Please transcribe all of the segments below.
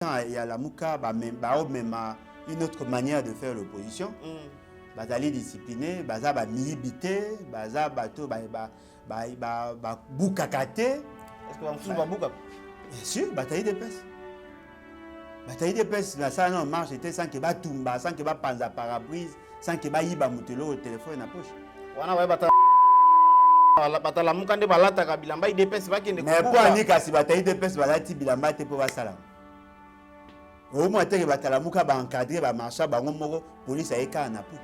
il y a la Mouka, même une autre manière de faire l'opposition. Bazali discipliné, baza ba milibité, baza bato ba boukakate. Est-ce que vous avez bouka? Bien sûr, bataille de peste. Bataille de peste, ça non marche, était sans que ba tumba, sans que ba panza parabrise, sans que ba yiba mutelo au téléphone na poche. Wana wa bata la Mouka nde balata ka bilamba de peste ba kende. Mais pour ani kasi bataille de peste balati bilamba te pour ba sala. Au moins te batala Mouka ba encadrer ba marcha ba ngomoko police ayeka na pou.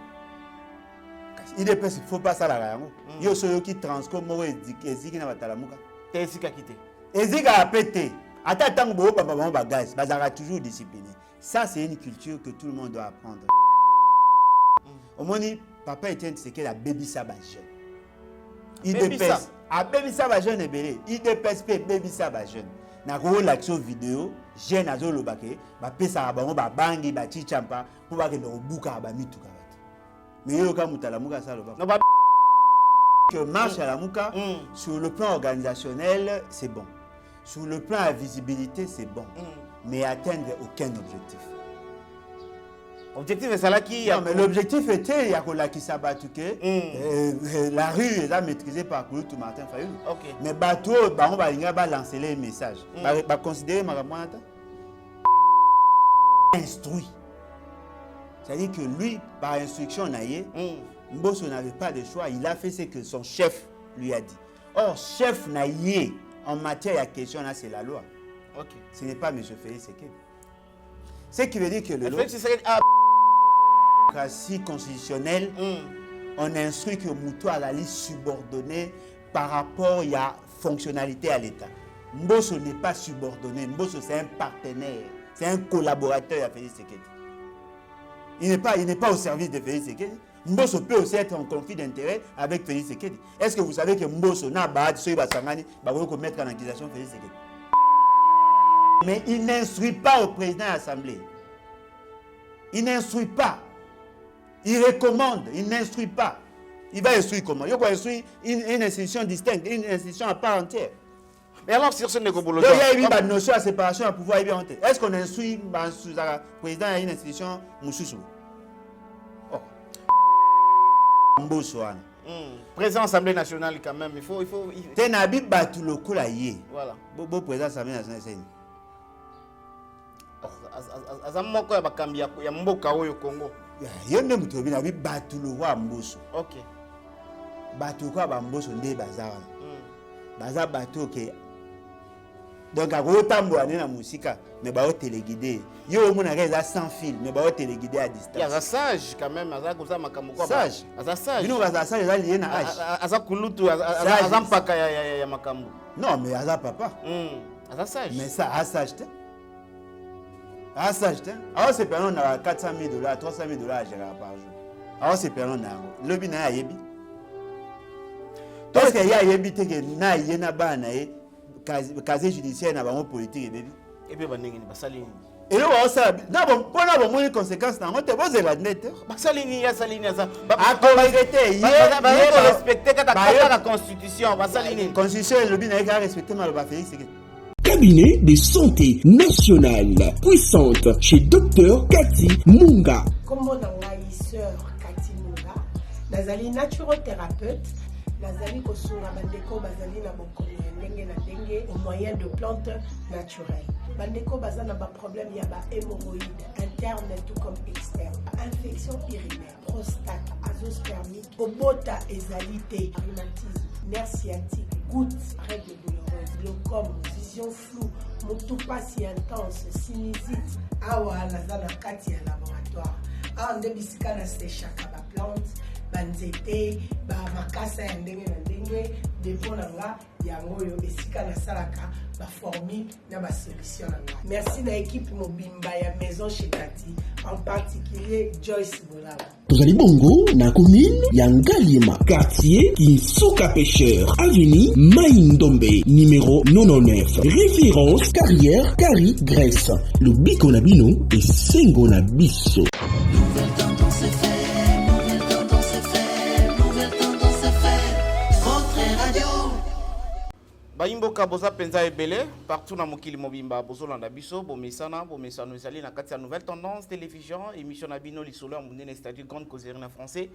Il ne faut pas ça la il y a ceux qui transforment eziki na batala Mouka. Te ezika kité. Ezika a pété. Attends bo papa ba gaz, bazara toujours discipliné. Ça c'est une culture que tout le monde doit apprendre. Au moins papa Etienne c'est que la baby ça ba jeune. Il dépêche. A baby ça ba jeune ebele. Il dépêche baby ça ba jeune. Na ko l'action vidéo, jeune azolo baké, ba pesa ba ba bangi ba chichampa pour ba ke no buka ba mituka. Mais il y a la Mouka ça le bas. Que marche à la Mouka, sur le plan organisationnel, c'est bon. Sur le plan de la visibilité, c'est bon. Mais atteindre aucun objectif. Objectif est ça là qui. Non, mais l'objectif était, il y a qui s'abattuque. La rue est maîtrisée par Kouloutou Martin Fayoulou. Mais bateau, on va lancer les messages. On va considérer ma ramouata. Instruit. C'est-à-dire que lui, par instruction, Mbosso n'avait pas de choix. Il a fait ce que son chef lui a dit. Or, chef Naïe, en matière de question, là, c'est la loi. Ce n'est pas M. Félix Sekedi. Ce qui veut dire que le démocratie constitutionnelle, on instruit que Moutou a la liste subordonnée par rapport à la fonctionnalité à l'État. Mbosso n'est pas subordonné. Mbosso, c'est un partenaire. C'est un collaborateur à Félix Sekedi. Il n'est pas au service de Félix Sekedi. Mbosso peut aussi être en conflit d'intérêt avec Félix Sekedi. Est-ce que vous savez que Mbosso n'a pas de mettre en accusation Félix Sekedi? Mais il n'instruit pas au président de l'Assemblée. Il n'instruit pas. Il recommande, il n'instruit pas. Il va instruire comment? Il va instruire une institution distincte, une institution à part entière. Mais alors, sur ce négociation, il y a une notion de séparation à pouvoir. Est-ce qu'on instruit le président d'une institution Moussoussou? Président de l'Assemblée nationale, quand même, il faut. Tu n'as pas tout le coup là. Voilà. Beau président de l'Assemblée nationale, c'est. Azamoko ya bakambi ya mboka oyo Congo. Yonde mutobi na bi batu lo wa Mbosso. OK. Batu kwa ba Mbosso nde bazara. Baza batu ke. Donc à Rotambo ane na musika mais ba téléguidé. Yo mona ka sans fil mais ba téléguidé à distance. Ya sage quand même aza koza makambo kwa. Sage. Aza sage. Bino baza sage za lié na âge. Aza kulutu aza mpaka ya makambo. Non mais aza papa. Aza sage. Mais ça a sage. Ah, ça, alors c'est perdant à $400 000, $300 000 à gérer par jour. Alors c'est perdant à le bina à yebi. Parce qu'il y a yebi que na yena ba na e casier judiciaire na bango politique bébé. Et puis bandengi ni basali. Et là on ça na bon pona bon moins conséquences na ngote boze la net. Basali ni ya sali ni za. A correcté hier respecter la constitution basali ni. Constitution le bina e respecter mal ba Félix Sekedi. Cabinet de santé nationale puissante chez Dr Cathy Munga. Comment dans la sœur Cathy Munga, nazali naturothérapeute, nazali kosunga bandeko bazali na bokono ndenge na ndenge au moyen de plantes naturelles. Bandeko bazana ba problème ya ba hémorroïdes interne tout comme externe, infection urinaire, prostate, azoospermie, obota ezalité, rhumatisme, nerf sciatique, gouttes, règles douloureuses, glaucome, vision floue, motupa si intense, sinusite, awa nazana kati ya laboratoire. Awa nde bisika na séchaka ba plante, banzete, ba makasa ya ndenge na ndenge, depo na nga yango yo esika na salaka ba formule na ba solution na nga. Merci na équipe mobimba ya maison chez Cathy, en particulier Joyce Bolala. Tozali bongo na commune ya Ngaliema, quartier Kinsuka Pêcheur, avenue Maïndombe, numéro 99. Référence carrière Kari Grèce. Le biko na bino et sengo na biso. Baimboka boza penza ebele partout na mokili mobimba bozolanda biso bomesana ezali na kati ya nouvelle tendance télévision émission na bino lisolo ya monene c'est-à-dire grande causerie na français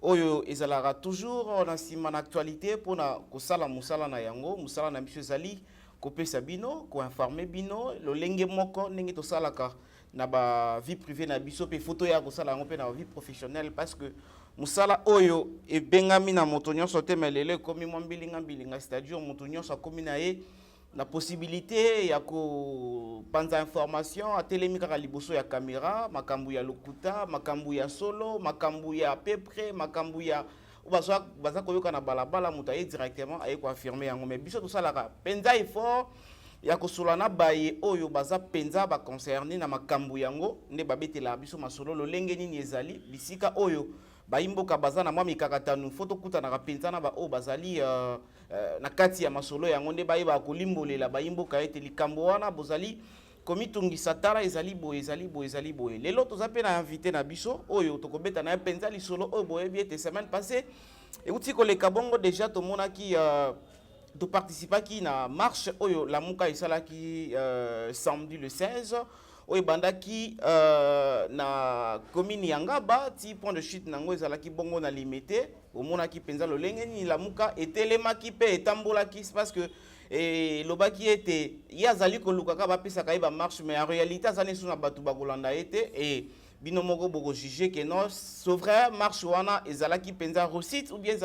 oyo ezalaka toujours na nsima na actualité mpona kosala mosala na yango mosala na biso ezali kopesa bino koinforme bino lolenge moko ndenge tosalaka na ba vie privée na biso pe photo ya kosala yango pe na vie professionnelle parce que musala oyo ebengami na moto nyonso te melele komi mwa mbilinga c'est-à-dire moto nyonso akomi na ye na possibilité ya kopanza information atelemi kaka liboso ya caméra makambo ya lokuta makambo ya solo makambo ya peu près makambo ya baza koyoka na balabala moto aye directement aye koaffirme yango mais biso tosalaka penza effort ya kosola na baye oyo baza penza baconcerné na makambo yango nde babetela biso masolo lolenge nini ezali bisika oyo baimboka baza na mwa mikakatano foto kuta na penza na ba o bazali na kati ya masolo yango nde bayeba kolimbolela baimboka ete likambo wana bozali komitungisa tala ezali boye lelo toza pe na invité na biso oyo tokobeta na penza lisolo oyo boyebi ete semaine passée euti koleka bongo déjà tomonaki to participaki na marche oyo lamuka esalaki samedi le 16 oyo bandaki na commune ya Ngaba ti point de chute nango ezalaki bongo na limité omonaki penza lolenge ni lamuka etelemaki pe etambolaki parce que lobaki ete yazali koluka ka bapesa ka ba marche mais en réalité azali suna batu bakolanda ete et bino moko boko juger que non c'est vrai marche wana ezalaki penza réussite ou bien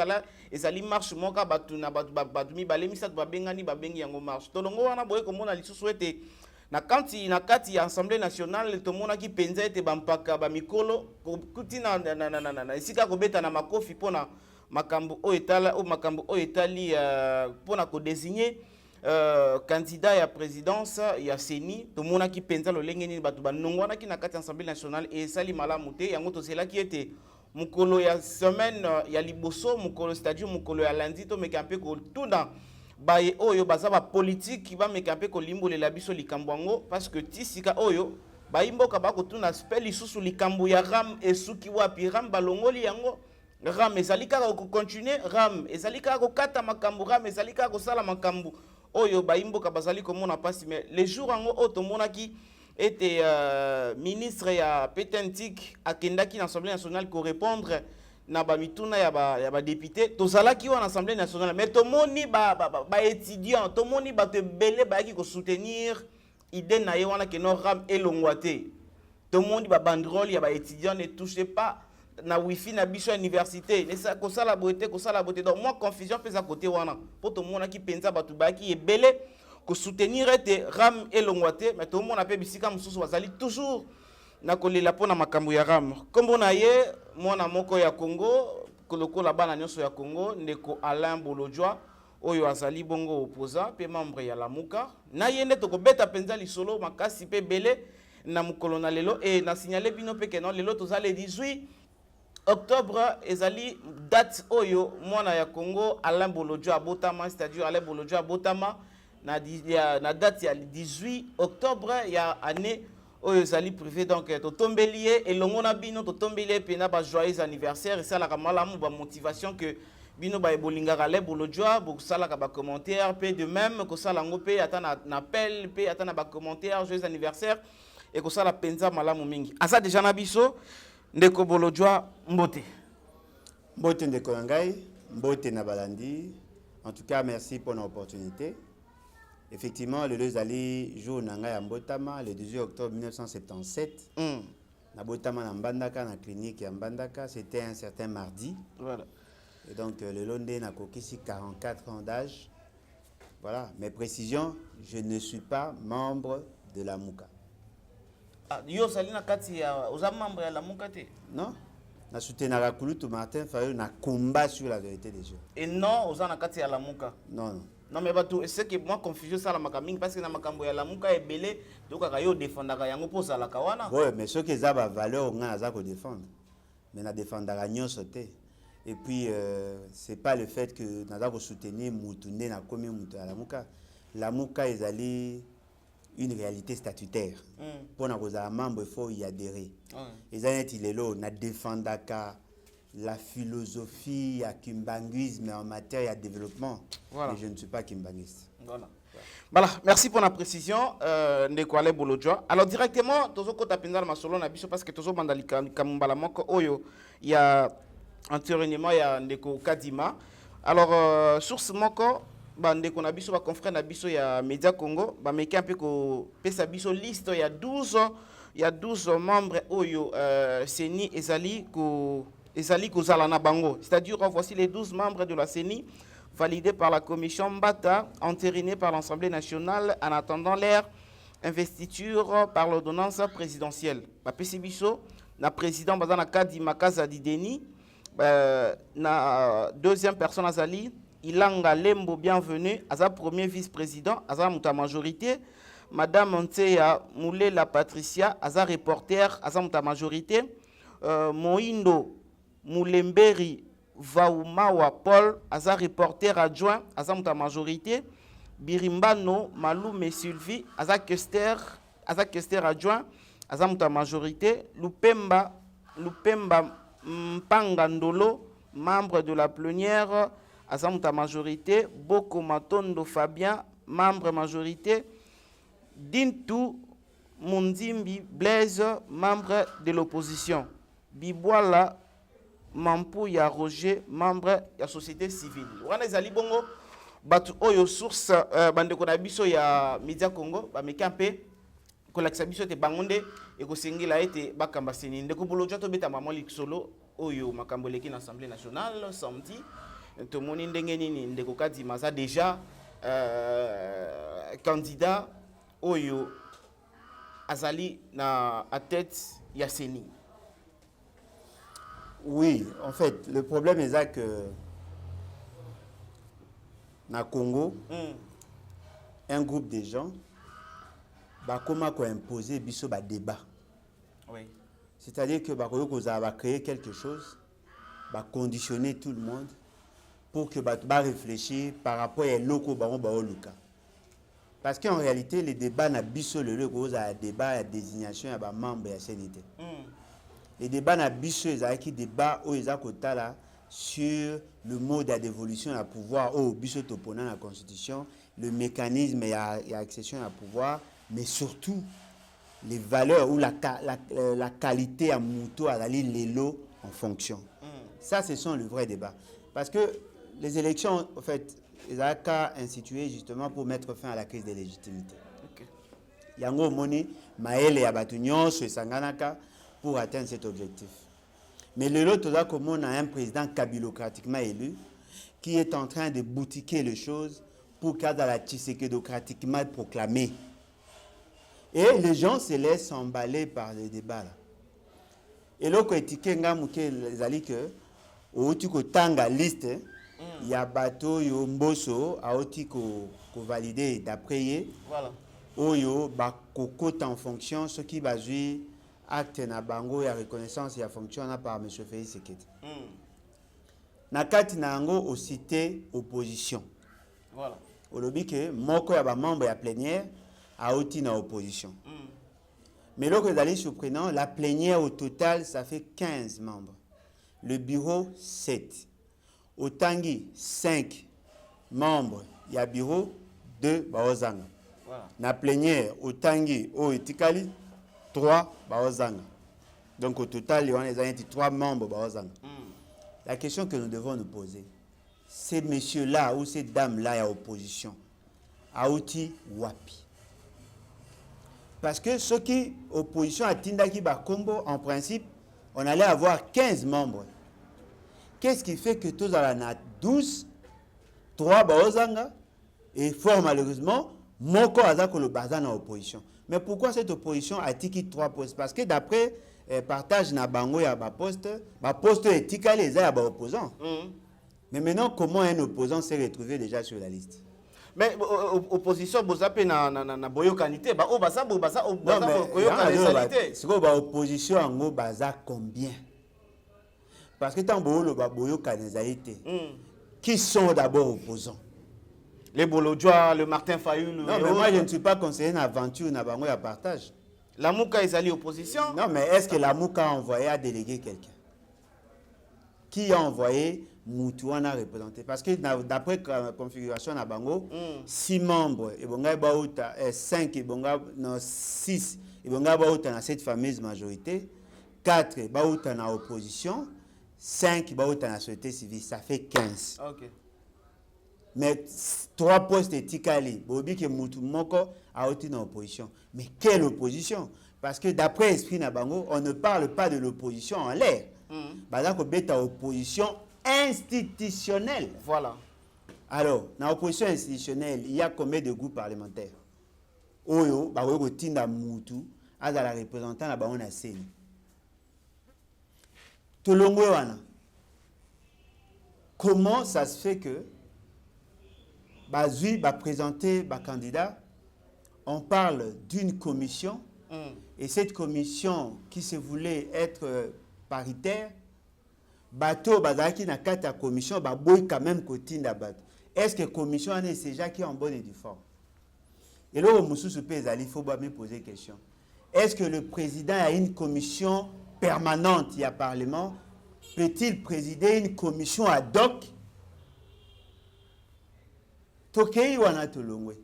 ezali marche moka batu na batu mibale misatu babengi yango marche tolongo wana boye komona lisusu ete na kati ya Assemblée nationale tomonaki penza ete bampaka bamikolo kuti na esika kobeta na makofi pona makambo oyo etali pona kodésigner candidat ya présidence ya CENI tomonaki penza lolenge nini batu banongwanaki na kati ya Assemblée nationale et esali malamu te yango tozelaki ete mukolo ya semaine ya liboso mukolo c'est-à-dire mukolo ya lundi to meka mpe kotuna baye oyo baza ba politique ba meka mpe kolimbolela biso likambo yango parce que tisika oyo baimboka bakotuna spell lisusu likambo ya ram esuki wapi ram balongoli yango ram ezali kaka kocontinuer ram ezali kaka kokata makambo ram ezali kaka kosala makambo oyo baimboka bazali komona pasi mais les jours yango oyo tomonaki ete ministre ya petentique akendaki na Assemblée nationale ko répondre na ba mituna ya ba député tozalaki wana Assemblée nationale mais tomoni ba étudiant tomoni ba te belé ba ki ko soutenir idée na ye wana que no ram elongwate tomoni ba banderole ya ba étudiant ne touchez pas na wifi na biso université ne sa ko sala beauté donc moi confusion pesa côté wana po tomona ki penza batu ba ki ebele ko soutenir ete ram elongwate mais tomona pe bisika mususu bazali toujours na kolela pona makambo ya ram kombo na ye mwana moko ya Congo kolokola bana nyonso ya Congo ndeko Alain Bolojwa oyo azali bongo opposant pe membre ya Lamuka na yende tokobeta penza lisolo makasi pe belé na mukolo na lelo et na signaler bino pe que non lelo tozale 18 octobre ezali date oyo mwana ya Congo Alain Bolojwa abotama c'est-à-dire Alain Bolojwa abotama na date ya 18 octobre ya année oyo ezali privé donc totombelier elongo na bino totombelier pena ba joyeux anniversaire et ça la malamu ba motivation que bino ba ebolingaka le bolojwa bosala ka ba commentaire pe de même ko sala ngo pe ata na appel pe ata na ba commentaire joyeux anniversaire et ko sala penza malamu mingi asa déjà na biso ndeko bolojwa mbote ndeko ngai mbote na balandi en tout cas merci pour l'opportunité. Effectivement, le 2 ali jour nanga ya Mbotama le 18 octobre 1977. Na Botama na Mbandaka na clinique ya Mbandaka, c'était un certain mardi. Voilà. Et donc le lundi na kokisi 44 ans d'âge. Voilà, mes précisions, je ne suis pas membre de la Muka. Ah, yo salina kati ya oza membre ya la Muka te? Non. Na soutenara Kulutu Martin Fayou na combat sur la vérité des choses. Et non, oza na kati ya la Muka. Non. Non mais bato c'est que moi confusion ça la makaming parce que na makambo ya lamuka ebele donc yo défendaka yango po za la kawana. Ouais, mais ce que ça va valeur on a ça ko défendre. Mais na défendaka nyonso te. Et puis c'est pas le fait que na ko soutenir mutunde na komi mutu ya lamuka. Lamuka ezali une réalité statutaire. Pour na koza membre il faut y adhérer. Ezali lelo na défendaka la philosophie à kimbanguisme en matière de développement. Voilà. Mais je ne suis pas kimbanguiste. Voilà. Voilà, merci pour la précision. Ndekwale Bolodjoa. Alors directement, tozo kota pendant ma solo na biso parce que tozo bandali kamumbala moko oyo il y a antérieurement il y a ndeko Kadima. Alors source moko bandeko na biso ba confrère na biso ya Media Congo ba meki un peu ko pesa biso liste il y a 12 membres oyo CENI ezali ko zala na bango. C'est-à-dire voici les 12 membres de la CENI validé par la commission Mbata, entériné par l'Assemblée nationale en attendant leur investiture par l'ordonnance présidentielle. La PCBISO, la président Bazana Kadima Kazadi Deni, la deuxième personne Azali, Ilanga Lembo bienvenue, Aza premier vice-président, Aza Mouta majorité, Madame Monteya Moulé la Patricia, Aza reporter, Aza Mouta majorité, Moindo Moulemberi Vaumawa Paul, Aza reporter adjoint, Aza Mouta majorité, Birimbano Maloume Sylvie, Aza Kester adjoint, Aza Mouta majorité, Lupemba Mpangandolo, membre de la plénière, Aza Mouta majorité, Boko Matondo Fabien, membre majorité, Dintou Mundimbi Blaise, membre de l'opposition, Bibwala Mampou ya Roger, membre de la société civile. Wana ezali bongo batu oyo source bandeko na biso ya Media Congo ba mekampe ko lakisa biso te bangonde e ko sengila ete bakamba seni ndeko Bolodjoa to beta mama liksolo oyo makambo leki na Assemblée nationale samedi to moni ndenge nini ndeko Kadima za déjà candidat oyo azali na à tête ya CENI. Oui, en fait, le problème est là que dans le Congo, un groupe de gens va imposer un débat. Oui. C'est-à-dire que va créer quelque chose, va conditionner tout le monde pour que va réfléchir par rapport à locaux luka. Parce qu'en réalité, les débats n'a biso le débat à désignation à membre de la CNT. Les débats na biso ezaki débat o ezakota là sur le mode d'évolution à pouvoir au biso topona la constitution, le mécanisme et accession à pouvoir, mais surtout les valeurs ou la qualité à muto à les lots en fonction. Ça ce sont le vrai débat parce que les élections en fait ezaka instituées justement pour mettre fin à la crise de légitimité. Yango moni maele ya batu nyonso esanganaka pour atteindre cet objectif. Mais le lot, comme on a un président kabilocratiquement élu qui est en train de boutiquer les choses pour qu'Adala Tshisekedi-ocratiquement proclamé. Et les gens se laissent emballer par les débats. Là. Et là, quand les alliés que au tanga liste, il y a bateau, il y a mboso, a oti ko valider d'après. Voilà. Oyo ba cocote en fonction ce qui va jouer acte na bango ya reconnaissance ya fonctionne par M. Félix Sekete. Na kati na ngo au cité opposition. Voilà. Au lobby que moko ya ba membre ya plénière a oti na opposition. Mais là que d'aller surprenant, la plénière au total ça fait 15 membres. Le bureau 7. Au Tangi 5 membres, il y a bureau 2 baozanga. Voilà. Na plénière au Tangi au etikali 3 baozanga. Donc au total, il y a 3 membres baozanga. La question que nous devons nous poser, ces messieurs-là ou ces dames-là à opposition, aouti wapi. Parce que ceux qui opposition à Tindaki Bakombo, en principe, on allait avoir 15 membres. Qu'est-ce qui fait que tous en a 12, 3 baozanga et fort malheureusement, Moko Azako le bazan en opposition. Mais pourquoi cette opposition a tiki 3 postes? Parce que d'après partage na bango ya ba poste est tika les a ba opposants. Mais maintenant comment un opposant s'est retrouvé déjà sur la liste? Mais opposition bozape na boyo kanité ba o baza boyo kanité. C'est quoi opposition en go baza combien? Parce que tant boyo kanité. Qui sont d'abord opposants? Les Bolodjoa, le Martin Fayulu. Non, mais moi je ne suis pas conseiller en aventure, na bango ya partage. La Mouka est allée opposition. Non, mais est-ce que la Mouka a envoyé à déléguer quelqu'un? qui a envoyé Moutouana représenter. Parce que d'après la configuration à Bango, 6 membres, et 5, et 6, et dans cette fameuse majorité, 4 dans l'opposition, 5 dans la société civile, ça fait 15. Ok. Mais 3 postes éthiques, Bobi que Moutou Moko a été dans l'opposition. Mais quelle opposition? Parce que d'après Esprit Nabango, on ne parle pas de l'opposition en l'air. Par exemple, il y a opposition institutionnelle. Voilà. Alors, dans l'opposition institutionnelle, il y a combien de groupes parlementaires? Oyo, Barogo Tinda Moutou, à la représentant la Baron Seni. Tolongwewana. Comment ça se fait que Bazui va présenter un candidat, on parle d'une commission, et cette commission qui se voulait être paritaire, bateau bazaki na kata commission ba boy quand même côté d'abat. Est-ce que commission est déjà qui est en bonne et due forme? Et là au Moussou il faut me poser question. Est-ce que le président a une commission permanente, il y a parlement, peut-il présider une commission ad hoc? Tokei wana tolongwe.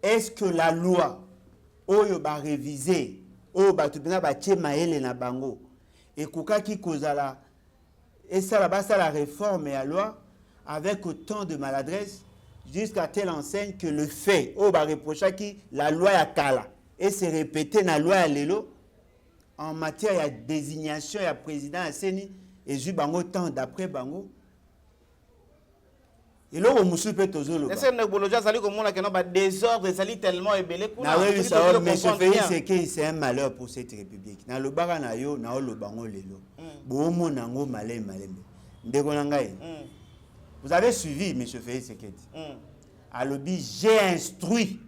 Est-ce que la loi oyo ba réviser oyo ba tupena ba maele na bango et kokaki kozala et ça là-bas ça la réforme et la loi avec autant de maladresse jusqu'à telle enseigne que le fait oyo ba reprocha qui la loi ya kala et se répéter na loi ya lelo en matière de désignation ya président ya seni et ju bango temps d'après bango. Et là, on peut être aux est-ce que Neboloja sali comme on a que désordre sali tellement ébélé pour mais ce pays c'est que c'est un malheur pour cette république. Na le bara na yo na lo bango lelo. Bomo nango malem malem. Ndeko nangai. Vous avez suivi monsieur Félix Sekedi. À lobby, j'ai instruit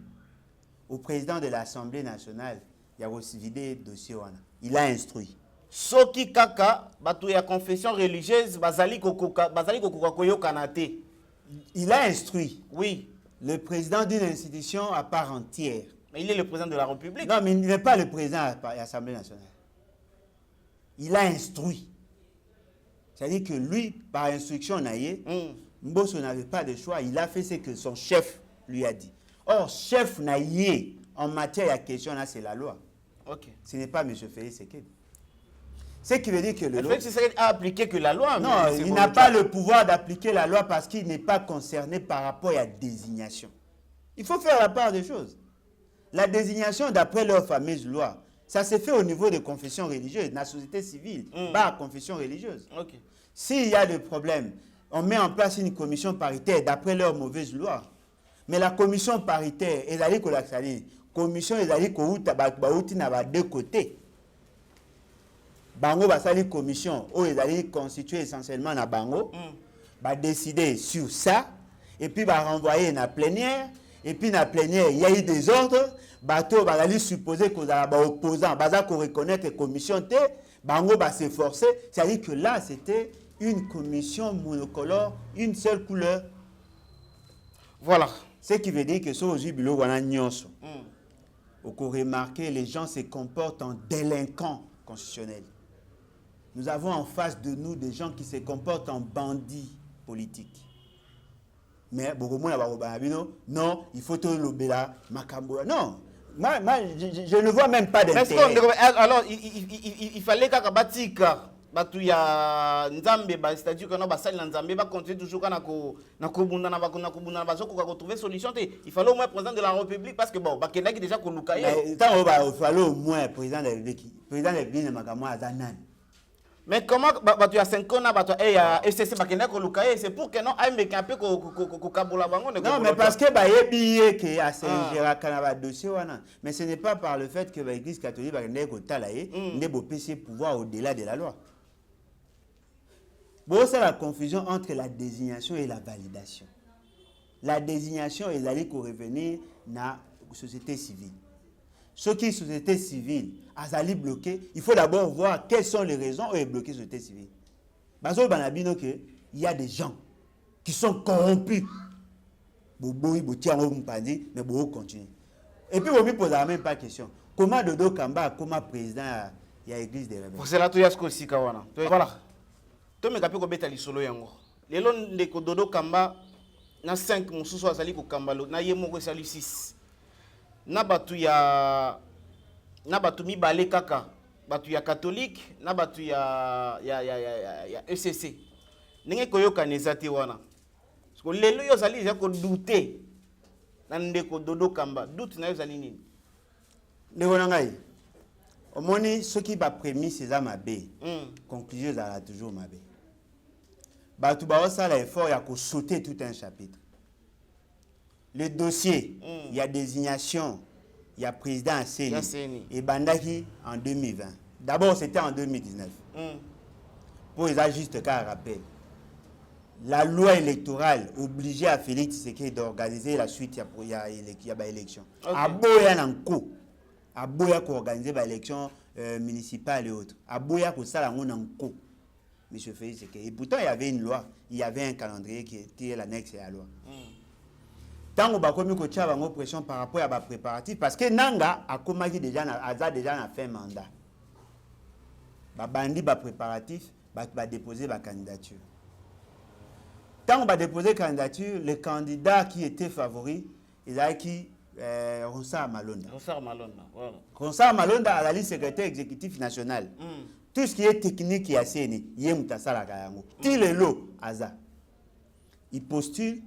au président de l'Assemblée nationale, il y a aussi vidé dossier wana. Il a instruit. Soki kaka batu ya confession religieuse bazali kokoka koyo kanate. Il a instruit, oui, le président d'une institution à part entière. Mais il est le président de la République. Non, mais il n'est pas le président de l'Assemblée nationale. Il a instruit. C'est-à-dire que lui, par instruction, Mbosso n'avait pas de choix. Il a fait ce que son chef lui a dit. Or, chef Naïe, en matière de question, là, c'est la loi. Okay. Ce n'est pas M. Félix Sekedi. Ce qui veut dire que le Félix Sekedi a appliqué que la loi. Non, il n'a pas le pouvoir d'appliquer la loi parce qu'il n'est pas concerné par rapport à la désignation. Il faut faire la part des choses. La désignation, d'après leur fameuse loi, ça se fait au niveau des confessions religieuses, de la société civile, pas à confession religieuse. Okay. S'il y a des problèmes, on met en place une commission paritaire d'après leur mauvaise loi. Mais la commission paritaire, elle a dit que la commission, elle a dit que n'a deux côtés. Bango va sali commission où ils allaient constituer essentiellement na bango va décider sur ça et puis va renvoyer na plénière et puis na plénière il y a eu des ordres bateau va aller supposer que les opposants va reconnaître la commission T bango va s'efforcer c'est-à-dire que là c'était une commission monocolore une seule couleur. Voilà ce qui veut dire que sur jubilo wana nyonso au qu'on remarquer les gens se comportent en délinquants constitutionnels. Nous avons en face de nous des gens qui se comportent en bandits politiques. Mais non, il faut tout l'obéla, Makambola. Non, je ne vois même pas d'intérêt. Alors, il fallait qu'à Batika, Batuya Nzambe, c'est-à-dire que nous Nzambe va continuer toujours à trouver solution. Il fallait au moins président de la République parce que bon, il déjà qu'on nous caille. Il fallait au moins président de la République. Président de la République, mais comment tu as 5 ans, c'est pour que non, non, mais parce que mais ce n'est pas par le fait que l'Église catholique va pouvoir au-delà de la loi. Bon, c'est la confusion entre la désignation et la validation. La désignation est allée revenir dans la société civile. Ceux qui sont société civile, Azali bloqué, il faut d'abord voir quelles sont les raisons où ils bloquent la société civile. Parce qu'il y a des gens qui sont corrompus. Mais vous continuez. Et puis, vous ne posez même pas de question. Comment Dodo Kamba, comment président, il y a l'église des rebelles? C'est là tout aussi, Kawana. Voilà. to me kape ko beta lisolo yango lelo ndeko Dodo Kamba na 5 mususu azali ko kambalo na ye moko esali 6 na batu mibale kaka batu ya catholique na batu ya ECC ndenge koyoka nezati wana parce que lelo yo zali ya ko douter na ndeko Dodo Kamba doute na yo zali nini ndeko na ngai omoni soki ba prémisse eza mabe conclusion ezala toujours mabe batu baosala effort ya ko sauter tout un chapitre le dossier il y a désignation il y a président à CENI et bandaki en 2020 d'abord c'était en 2019 pour les juste qu'à rappel la loi électorale obligeait à Félix Tshisekedi d'organiser la suite il y a élection aboya nanko aboya ko organiser ba élection municipale et autres aboya ko sala ngo nanko monsieur Félix Tshisekedi et pourtant il y avait une loi il y avait un calendrier qui était l'annexe à la loi tant on bakomi ko tia bango pression par rapport à ba préparatif parce que nanga akomaki déjà na fin mandat ba bandi ba préparatif ba déposer ba candidature. Tant on va déposer candidature, le candidat qui était favori, il a qui Ronsard Malonda. Voilà. Ronsard Malonda à la liste secrétaire exécutif national. Tout ce qui est technique et asséné, il y a Moutasala Kayango. Tout le lot, Aza. Il postule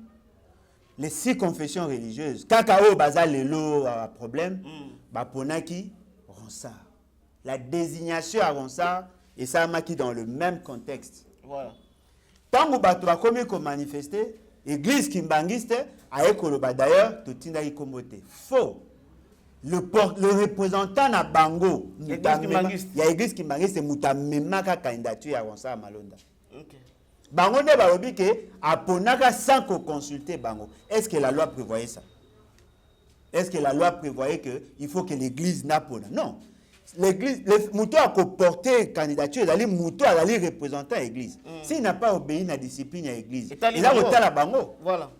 les 6 confessions religieuses. Kakao Baza le lot a problème, Baponaki, Ronsard. La désignation à Ronsard et ça m'a qui dans le même contexte. Voilà. Tant que bato ba komi ko manifester, église kimbangiste a ekoloba d'ailleurs to tinda ikomote. Faux. Le représentant na bango, il y a église kimbangiste mutamemaka candidature à Ronsard Malonda. OK. Bango ne ba lobi ke aponaka sans ko consulter bango. Est-ce que la loi prévoyait ça? Est-ce que la loi prévoyait que il faut que l'église n'apona? Non. L'église, le mouton a porté candidature, il a représentant l'église. S'il n'a pas obéi à la discipline à l'église, il a voté à la bango. Voilà.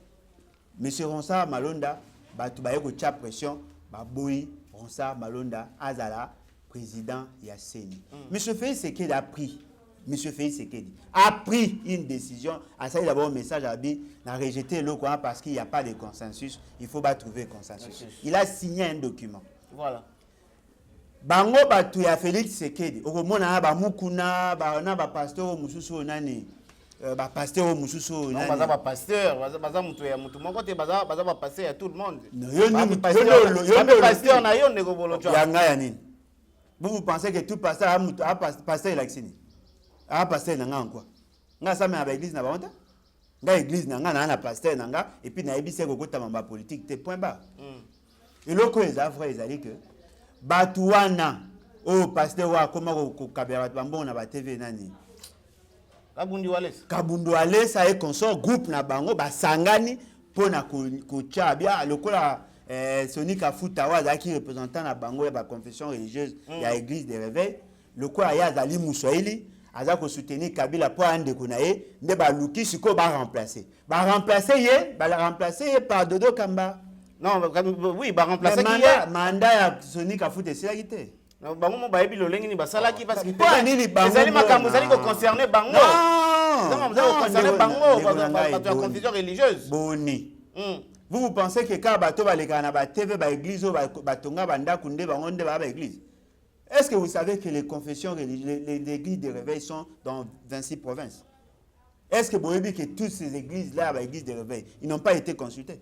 Monsieur Ronsard Malonda, il a eu pression, Baboui, Ronsard Malonda, Azala, président Yasseni. Monsieur Félix Tshisekedi a pris une décision. À ça, il a d'abord un message à dire, a rejeté le courant parce qu'il n'y a pas de consensus. Il faut pas trouver consensus. Il a signé un document. Voilà. Bango batu ya Félix Tshisekedi okomona ba mukuna ba pasteur mususu nani ba pasteur mususu nani baza ba pasteur baza mutu ya mutu moko te baza ba pasteur ya tout le monde yo pasteur na yo ndeko bolocho ya ngaya nini vous pensez que tout pasteur a pasteur laxini a pasteur na nganga quoi nga sa me ba église na ba honte nga église na nga na pasteur na nga et puis na ebise ko kota mamba politique te point bas et loko eza vrai ezali que Batuana, oh pasteur wa koma ko kabera bambo na ba TV nani. Kabundu Wales a consort groupe na bango basangani pona ko chabia lokola Sonika Futawa qui représentant na bango ya ba confession religieuse ya église de réveil lokola ya zali Muswahili aza ko soutenir Kabila pour ande ko na ye nde ba luki siko ba remplacer par Dodo Kamba. Non, oui, bah remplacer qui est mandat ya Sonika Fute silagité. Non, bango mo baebi lolengi ni basala ki parce que pas ni bango. Ezali makambo zali ko concerner bango. Non, concerner bango parce que confusion religieuse. Boni. Vous pensez que quand bato ba leka na ba TV ba église ba tonga banda kunde bango nde ba église. Est-ce que vous savez que les confessions religieuses les églises de réveil sont dans 26 provinces? Est-ce que vous savez que toutes ces églises là ba églises de réveil, ils n'ont pas été consultés?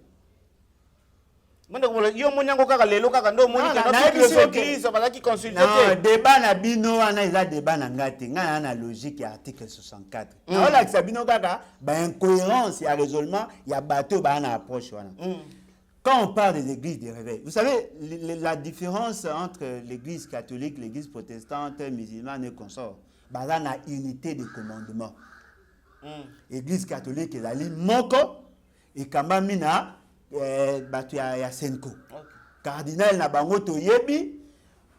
Yo monyango kaka lelo kaka ndo moni ke na église bazaki consulter te débat na bino wana eza débat na ngate nga na logique ya article 64 na wala kisabino kaka ba incohérence ya raisonnement ya bateau ba na approche wana quand on parle des églises de réveil vous savez la différence entre l'église catholique l'église protestante musulmane et consort baza na unité de commandement église catholique ezali moko ekamba mina batu ya Senko. Cardinal na bango to yebi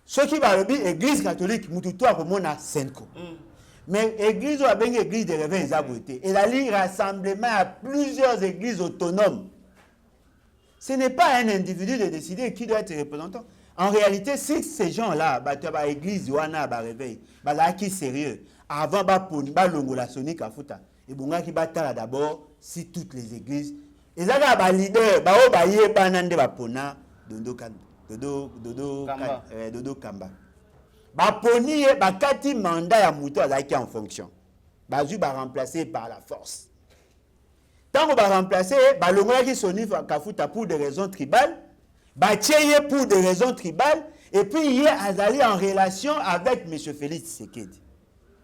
ceux qui va lebi église catholique mutu to akomona Senko. Mais église ou bengi église de réveil zaboté et la ligne rassemblement à plusieurs églises autonomes. Ce n'est pas un individu de décider qui doit être représentant. En réalité, si ces gens-là, bah église, wana, bah réveil, bah là qui sérieux, avant bah pour bah longo la sonique à fouta, et bon qui battra d'abord si toutes les églises, et ça bah leader, bah oh bah yé bah nande bah pona, dodo kamba, bah poni bah kati mandat ya muto à qui en fonction, bah ju bah remplacé par la force. Tant qu'on va remplacer, bah longo qui sonique à fouta pour des raisons tribales. Batieye pour des raisons tribales et puis il est en relation avec M. Félix Tshisekedi.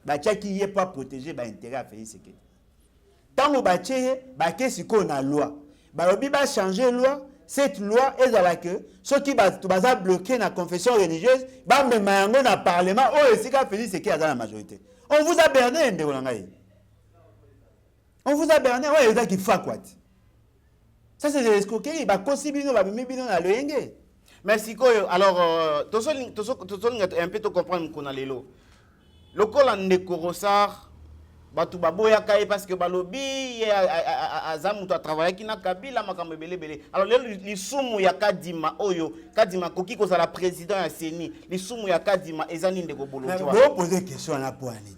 Batieye qui est pas protégé l'intérêt à Félix Tshisekedi. Tant que Batieye, qu'est-ce qu'on a loi? Barobi va changer la loi. Cette loi est à la queue. Ceux qui va bloquer la confession religieuse, même dans le Parlement, c'est que Félix Tshisekedi est dans la majorité. On vous a berné, on vous a berné, ouais, il qui fait quoi? Ça, c'est des escroqueries. Merci. Alors, tu un peu comprendre qu'on a les lots. Le col en Nekorossar, Batu Baboya Kaye, parce que Balobi, Azam, tu as travaillé qui n'a Kabila, Makamebele. Alors, les soumou ya Kadima, Oyo, Kadima, Koki, qu'on a la présidente à Seni, les soumou ya Kadima, Ezani de Gobolo. Vous posez question à la poignée.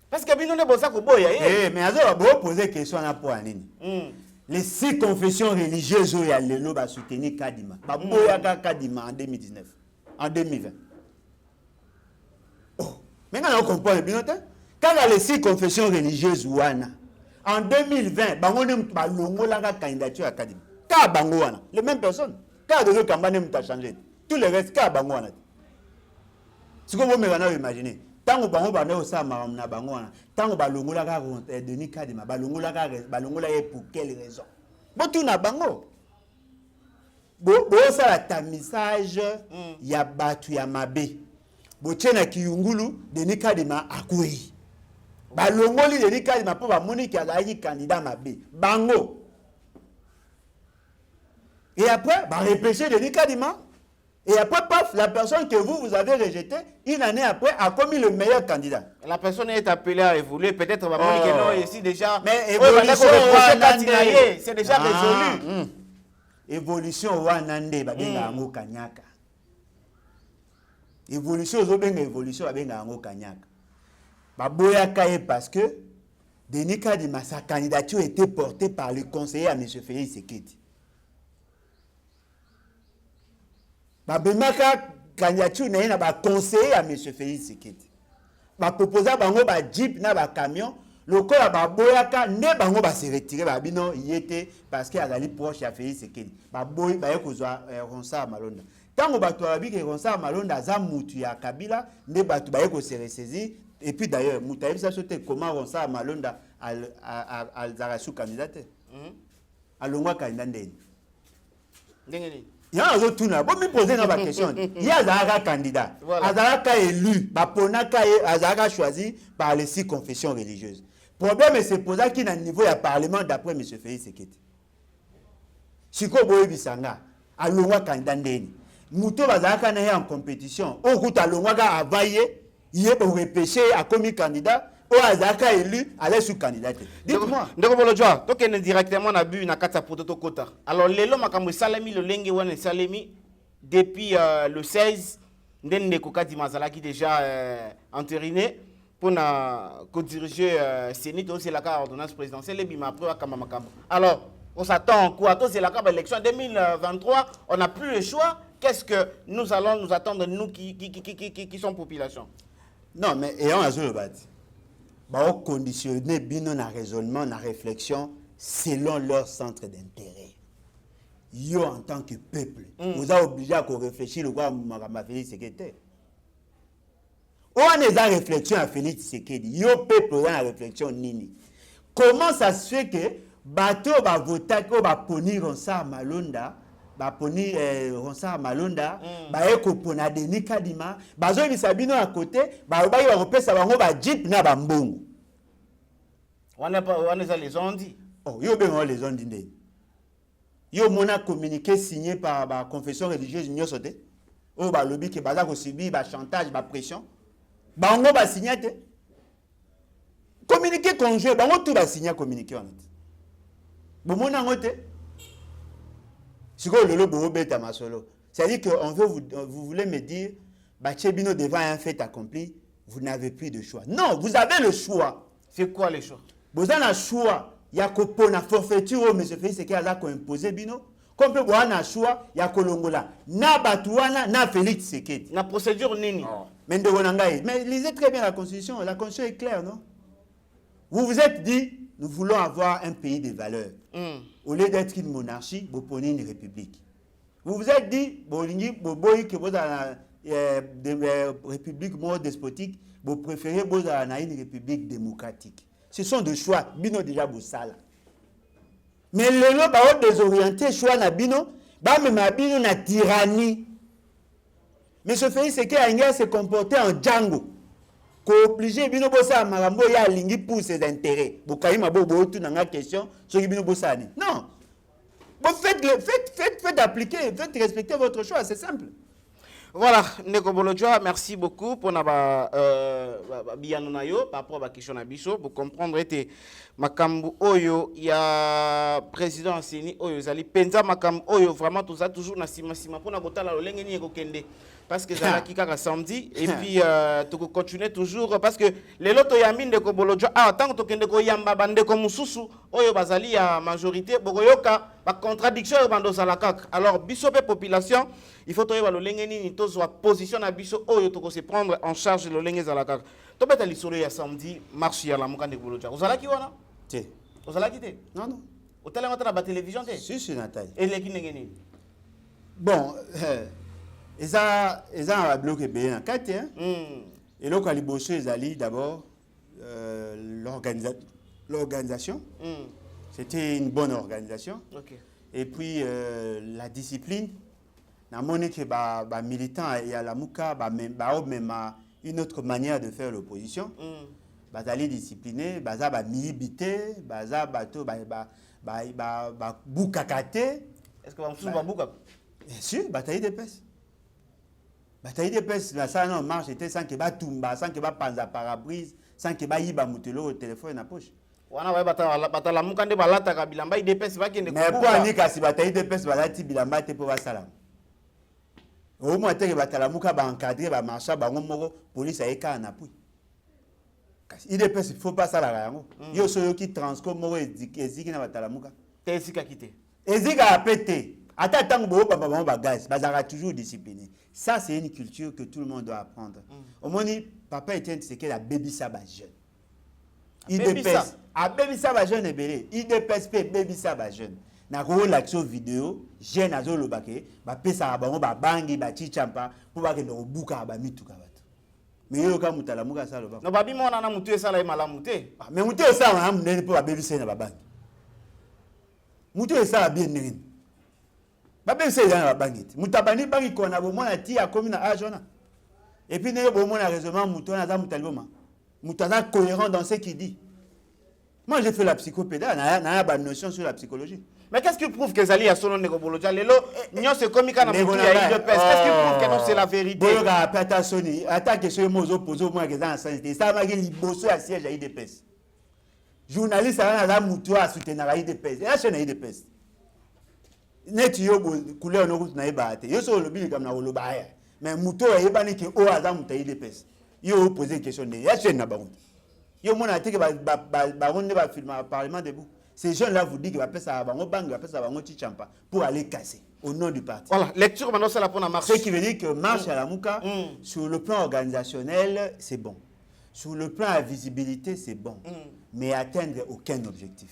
Parce que Bino ne bossa Koboya. Mais vous posez question à la poignée. Les 6 confessions religieuses où il y a le lot va soutenir Kadima. Baboyaka Kadima en 2019, en 2020. Oh, maintenant on comprend bien. Quand il y a les 6 confessions religieuses ouana, en 2020, bangonem balongo la candidature à Kadima. Ka bangoana, les mêmes personnes. Ka de campagne a changé. Tous les restes ka bangoana. Ce que vous me imaginez. Tant que bango bana osama na bangoana, tant que balongo la Denis Kadima, balongo la pour quelle raison? Bon tout na bango. Bo ça la tamisage ya batu ya mabe. Bo tena kiyungulu Denis Kadima akui. Balongo li Denis Kadima pour ba monique azali candidat mabe. Bango. Et après ba repêcher Denis Kadima. Et après, paf, la personne que vous avez rejetée, une année après, a commis le meilleur candidat. La personne est appelée à évoluer. Peut-être va que non, ici déjà. Mais évolution, c'est déjà résolu. Évolution, Wanande, Babenga Ango Kanyaka. Évolution, Zobenga évolution, Babenga Ango Kanyaka. Baboya Kaye parce que Denis Kadima, sa candidature était portée par le conseiller à M. Félix Tshisekedi. Babemaka candidature na ba conseiller à M. Félix Tshisekedi. Ba proposer bango ba jeep na ba camion, lokola ba boyaka ne bango ba se retirer ba bino yete parce que azali proche à Félix Tshisekedi. Ba boy ba yekozwa Ronsard Malonda. Tango bato ba bi ke Ronsard Malonda za mutu ya Kabila, ne bato ba yeko se ressaisir et puis d'ailleurs mutu ça sauter comment Ronsard Malonda al zarashu candidate. Alongwa candidat ndeni. Ndengeni. Il y a un autre tour, bon me poser une question. Il y a un candidat, Azaraka élu, Baponaka Azaraka choisi par les 6 confessions religieuses. Le problème c'est posé qui est niveau du Parlement d'après M. Félix Tshisekedi. Siko Boye Bisanga, Alongwa candidat ndeni. Muto Azaraka na en compétition. Au route Alongwa ga availlé, il est pour repêcher à commis candidat. Ou Azaraka élu, allez sous candidat. Dites-moi. Donc Bolodjoa, toi qui es directement na bu na kata poto kota. Alors lelo makambo salami le lenge wana salami depuis le 16 ndende kokadi mazala qui déjà entériné pour na co-diriger Sénat aussi la carte ordonnance présidentielle et bima après akama makambo. Alors on s'attend quoi? Toi c'est la carte élection 2023, on n'a plus le choix. Qu'est-ce que nous allons nous attendre nous qui sont population? Non mais ayant à le bâti. Bah, conditionner bino na raisonnement, na réflexion selon leur centre d'intérêt. Yo en tant que peuple, vous êtes obligé à réfléchir le quoi à Félix Tshisekedi. On est en réflexion à Félix Tshisekedi. Yo peuple dans la réflexion nini. Comment ça se fait que bateau va voter ko va ponir Ronsard Malonda, va ponir Ronsard Malonda, va eko pona Denis Kadima, bazo bisabino à côté, va repesa bango ba jeep na ba mbongo. On est les ont dit. Oh, yo ben les ont dit. Yo mona communiqué signé par la confession religieuse nyo sote. Oh ba lobby ke baza ko subir ba chantage, ba pression. Bango ba signé te. Communiqué conjoint, bango tout ba signé communiqué en fait. Bo mona ngote. Siko lelo bo beta masolo. C'est-à-dire que vous voulez me dire, Bachebino devant un fait accompli, vous n'avez plus de choix. Non, vous avez le choix. C'est quoi les choix? Vous avez le choix. Il y a une forfaiture, mais ce fait, c'est qu'il y a imposé Bino. Comme vous avez le choix, il y a Kolongola. Na Batouana, na Félix Sekedi. La procédure nini. Mais lisez très bien la Constitution. La Constitution est claire, non? Vous vous êtes dit, nous voulons avoir un pays de valeurs. Au lieu d'être une monarchie, vous prenez une république. Vous vous êtes dit, que vous avez une république moins despotique, vous préférez une république démocratique. Ce sont des choix. Bino déjà Boussala. Mais les gens qui désorienté, choix na Bino, Bino na tyrannie. Mais ce fait, c'est qu'il se comporter en Django. Obligé Bino Bossa Marambo ya lingi pour ses intérêts. Bokaïma Bobo, tout dans la question, ce qui Bino Bossa. Non. Bon, faites appliquer, faites respecter votre choix, c'est simple. Voilà, Ndeko Bolodjoa, merci beaucoup pour naba biyanonayo par rapport à la question nabiso pour comprendre que makambu oyo ya président Seni oyo zali penza makambu oyo vraiment tout ça toujours na sima pour na kotala lolenge ni ekokende parce que zala kikaka samedi et puis tu continuer toujours parce que les loto ya mine Ndeko Bolodjoa tant que tokende ko yamba bande ko mususu oyo bazali ya majorité bokoyoka ba contradiction bando zala kaka alors biso pe population il faut que le lengeni soit position à biso oyo to se prendre en charge le lenges à la carte. To beta li solo ya samedi marche ya la mukande Bolodjoa. Ozala ki wana? Té. Ozala ki té? Non. Otala ngata na télévision té? Si Nathalie. Et les ki ngeni. Bon, eza a bloqué bien 4 hein. Et là quand les bosseux ezali d'abord l'organisation. C'était une bonne organisation. OK. Et puis la discipline. Na monique ba militant et à la mouka même une autre manière de faire l'opposition. Bazali discipliné, baza ba milibité, baza bato ba boukakate. Est-ce que va sous ba bouka? Bien sûr, bataille de peste. Bataille de peste, la ça non marche était sans que ba tumba, sans que ba panza parabrise, sans que ba yiba mutelo au téléphone na poche. Wana wa bata la mouka nde balata ka bilamba de peste ba kende ko. Mais pour ani kasi bataille de peste balati bilamba te pour ba salam. Au moins, tu vas encadrer, marcher, police a été en appui. Il ne faut pas ça là. Il y a ceux qui transforment et qui n'ont pas la mouka. T'es ici qu'à quitter. Et si a pété, attends, papa toujours discipliné. Ça, c'est une culture que tout le monde doit apprendre. Au moins, papa était c'est que la baby saba jeune. Il dépêche. A baby saba jeune est belé. Il dépêche baby saba jeune. Na l'action vidéo jeune azolo bake ba pesa bango ba bangi ba chichampa pour ba kendo buka ba mituka bato mais yo ka mutala muka sala ba no babi mona na mutu esala e malamu te mais mutu esala na munene pour ba bebise na ba bangi mutu esala bien nini ba bebise na ba bangi mutabani bangi kona bo mona ti akomi na ajona et puis ne bo mona raisonnement mutu na za mutaliboma mutana cohérent dans ce qu'il dit. Moi j'ai fait la psychopédie, n'a pas de notion sur la psychologie. Mais qu'est-ce qui prouve que Zali a son nom Ndeko Bolodjoa? Lelo, nyo se komika na mutu ya ile peste. Qu'est-ce qui prouve que non c'est la vérité? Boyoka apata soni, attaque sur mozo pozo moi que dans santé. Ça m'a dit liboso à siège à IDPS. Journaliste a la mutu à soutenir à IDPS. Et la chaîne à IDPS. Net yo couleur no route na ibate. Yo so lobi comme na oloba ya. Mais mutu a yebani ke o azam mutu à IDPS. Yo poser question de ya chaîne na bango. Yo mona teke ba on va filmer au parlement debout. Ces jeunes-là vous disent qu'ils va faire ça à Bango Bang, va faire ça à Bango Chichampa pour aller casser au nom du parti. Voilà, lecture maintenant c'est la pour la marche. Ce qui veut dire que marche à la Mouka, sur le plan organisationnel, c'est bon. Sur le plan de la visibilité, c'est bon. Mais atteindre aucun objectif.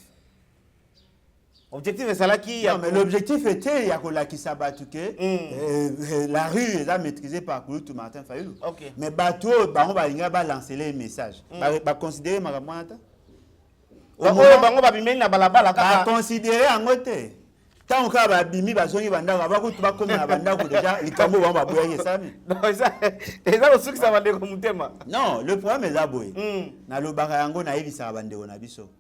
Objectif est ça là qui. Non, mais l'objectif était, il y a qui s'abattuque. La rue est maîtrisée par Kouloutou Martin Fayoulou. Okay. Mais bateau, on va lancer les messages. Va considérer ma ramouata. Ba considérer en côté. Tant que ba bimi ba zongi banda ba ko tuba comme na banda ko déjà likambo ba ba boye sami. Non ça le truc ça va de komutema. Non, le problème est là boye. Na lo baka yango na yebisa bande ona biso.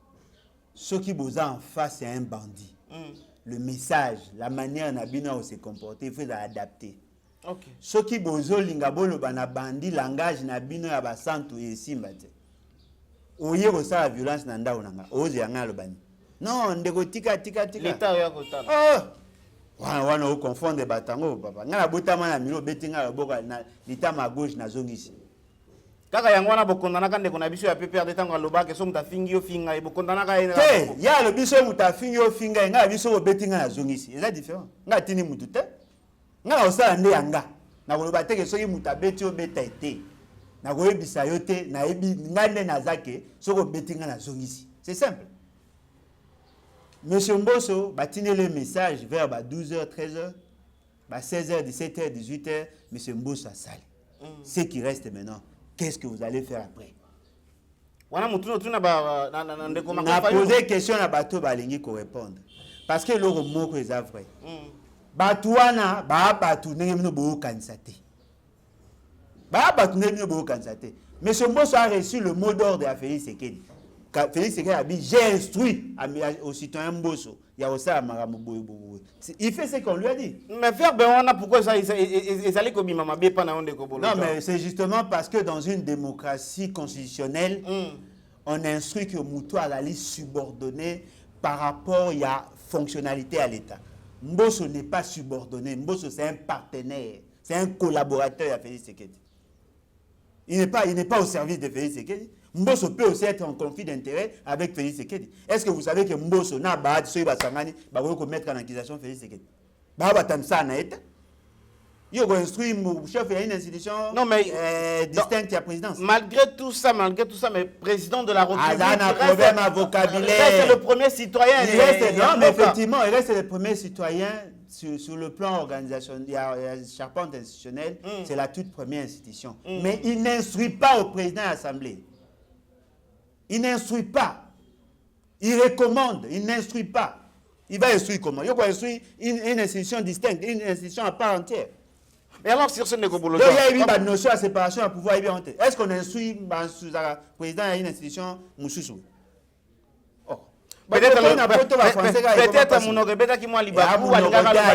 Ce qui boza en face c'est un bandit. Le message, la manière na bino se comporter, il faut l'adapter. OK. Ce qui bozo lingabolo bana bandit langage na bino ya ba santo et simbate. Oye ko sa violence na ndao nanga oze yanga lobani non ndeko tika l'état ya kotala wana o confondre batango papa ngala botama na milo betinga boka na litama gauche na zongisi kaka yango wana bokondana kande kona biso ya PPR de tango lobake so mutafingi yo finga bokondana ka ina te ya lo biso mutafingi yo finga ngala biso betinga na zongisi eza différent ngala tini mutu te ngala osala nde yanga na koloba te ke soki mutabeti o beta ete na koyebisa yo te na yebi ngande na zake soko betinga na zongisi c'est simple. Monsieur Mbosso batine le message vers 12h, 13h, 16h, 17h, 18h. Monsieur Mbosso a sali. Ce qui reste maintenant, qu'est-ce que vous allez faire après? On a posé des questions à Bato Balingi pour répondre. Parce que le mot que c'est vrai. Batouana, Batou Nemno Bo Kansate. Batou Nemno Bo Kansate. Monsieur Mbosso a reçu le mot d'ordre à Félix Sekedi. Félix Sekedi a dit j'ai instruit au citoyen Mbosso. Il y a aussi un marabout. Il fait ce qu'on lui a dit. Mais faire Béwana, pourquoi ça ils allaient comme Mama Bépa na onde Kobolo? Non, mais c'est justement parce que dans une démocratie constitutionnelle, on instruit que Moutou a la liste subordonnée par rapport à la fonctionnalité à l'État. Mbosso n'est pas subordonné. Mbosso c'est un partenaire, c'est un collaborateur à Félix Sekedi. Il n'est pas au service de Félix Sekedi. Mbosso peut aussi être en conflit d'intérêt avec Félix Sekedi. Est-ce que vous savez que Mbosso n'a pas de basangani va mettre en accusation Félix Sekedi? Il a instruit mon chef d'une institution distincte à la présidence. Malgré tout ça, mais président de la République, il reste le premier citoyen. Mais effectivement, il reste le premier citoyen sur le plan organisationnel. Il y a la charpente institutionnelle, c'est la toute première institution. Mais il n'instruit pas au président de l'Assemblée. Il n'instruit pas. Il recommande, il n'instruit pas. Il va instruire comment? Il va instruire une institution distincte, une institution à part entière. Mais alors, sur ce négociation, il y a une notion de séparation à pouvoir. Est-ce qu'on instruit sous le président d'une institution Moussoussou? Peut-être mon orebeta qui moi liba ou alingaka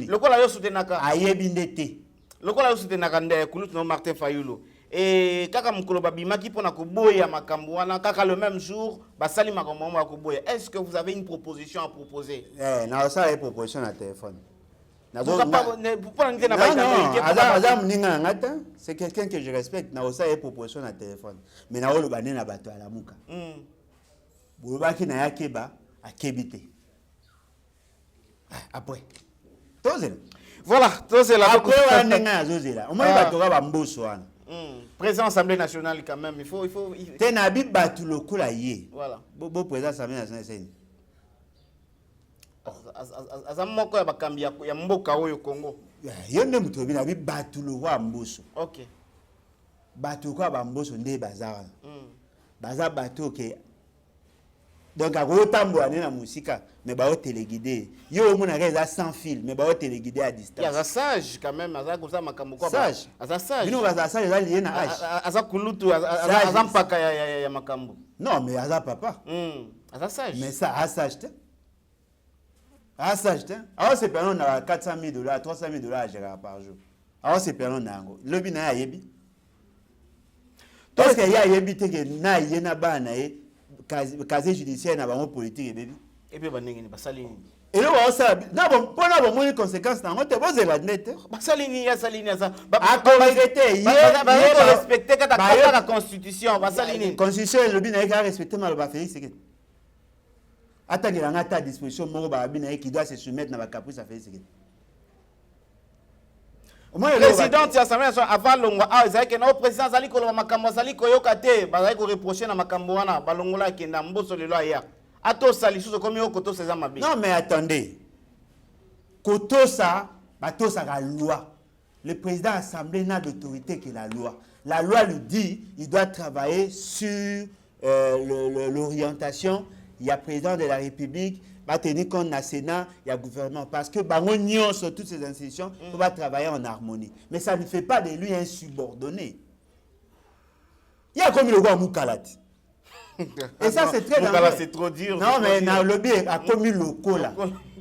lokola yo soutenaka ayebindete lokola yo soutenaka nde kulutu no Martin Fayulu et kaka mukolo babimaki pona koboya makambo wana kaka le même jour basali makambo ma koboya. Est-ce que vous avez une proposition à proposer? Na ça une proposition à téléphone. C'est quelqu'un que je respecte. Na une proposition à téléphone. Mais na le bané na bato à la muka. Boulobaki na yakeba a kebite. Après. Voilà, c'est la après on est na zozela. On m'a bato ba Mbosso wana. Président Assemblée nationale quand même, il faut Tenabi batu lokola yé. Voilà. Bo président Assemblée nationale c'est. Azamoko ya bakambi ya mboka oyo Congo. Yonde mutobi na bi batu lo wa Mbosso. OK. Batu kwa ba Mbosso nde bazara. Baza batu ke donc à Rotambo na musika mais ba téléguidé. Yo mona reza sans fil mais ba téléguidé à distance. Ya sage quand même aza koza makambo kwa sage. Aza sage. Bino baza sage za lié na âge. Aza kulutu aza mpaka ya makambo. Non mais aza papa. Aza sage. Mais ça a sage te. Ah, ça, alors c'est perdant à $400,000, $300,000 à gérer par jour. Alors c'est perdant à Ango. Le bin a yebi. Parce qu'il y a yebi que na yena ba na ye casier judiciaire na bango politique bébé. Et puis banenge ni basali ni. Et là on ça na bon pona bon moins conséquences na ngote boze la net. Basali ni ya sali ni ça. A correcté il respecter la constitution basali ni. Constitution le bin a respecter mal ba Félix Sekedi. Attendez, on a ta disposition, qui doit se soumettre dans la caprice à faire ce président de l'Assemblée nationale avant longa que no président zali ko makambo zali ko yokate bazali ko reprocher na makambo wana balongola ke na Mbosso lelo aya ato sali suso comme yo koto seza mabe. Non mais attendez. Koto ça, bato ça la loi. Le président de l'Assemblée n'a d'autorité que la loi. La loi lui dit il doit travailler sur l'orientation. Il y a président de la République, va tenir compte du Sénat, il y a gouvernement. Parce que Bangonio sur toutes ces institutions, on va travailler en harmonie. Mais ça ne fait pas de lui un subordonné. Il y a comme le roi Moukalati. Et ça, c'est très dangereux. C'est trop dur. Non, mais dans le lobby a commis le cola.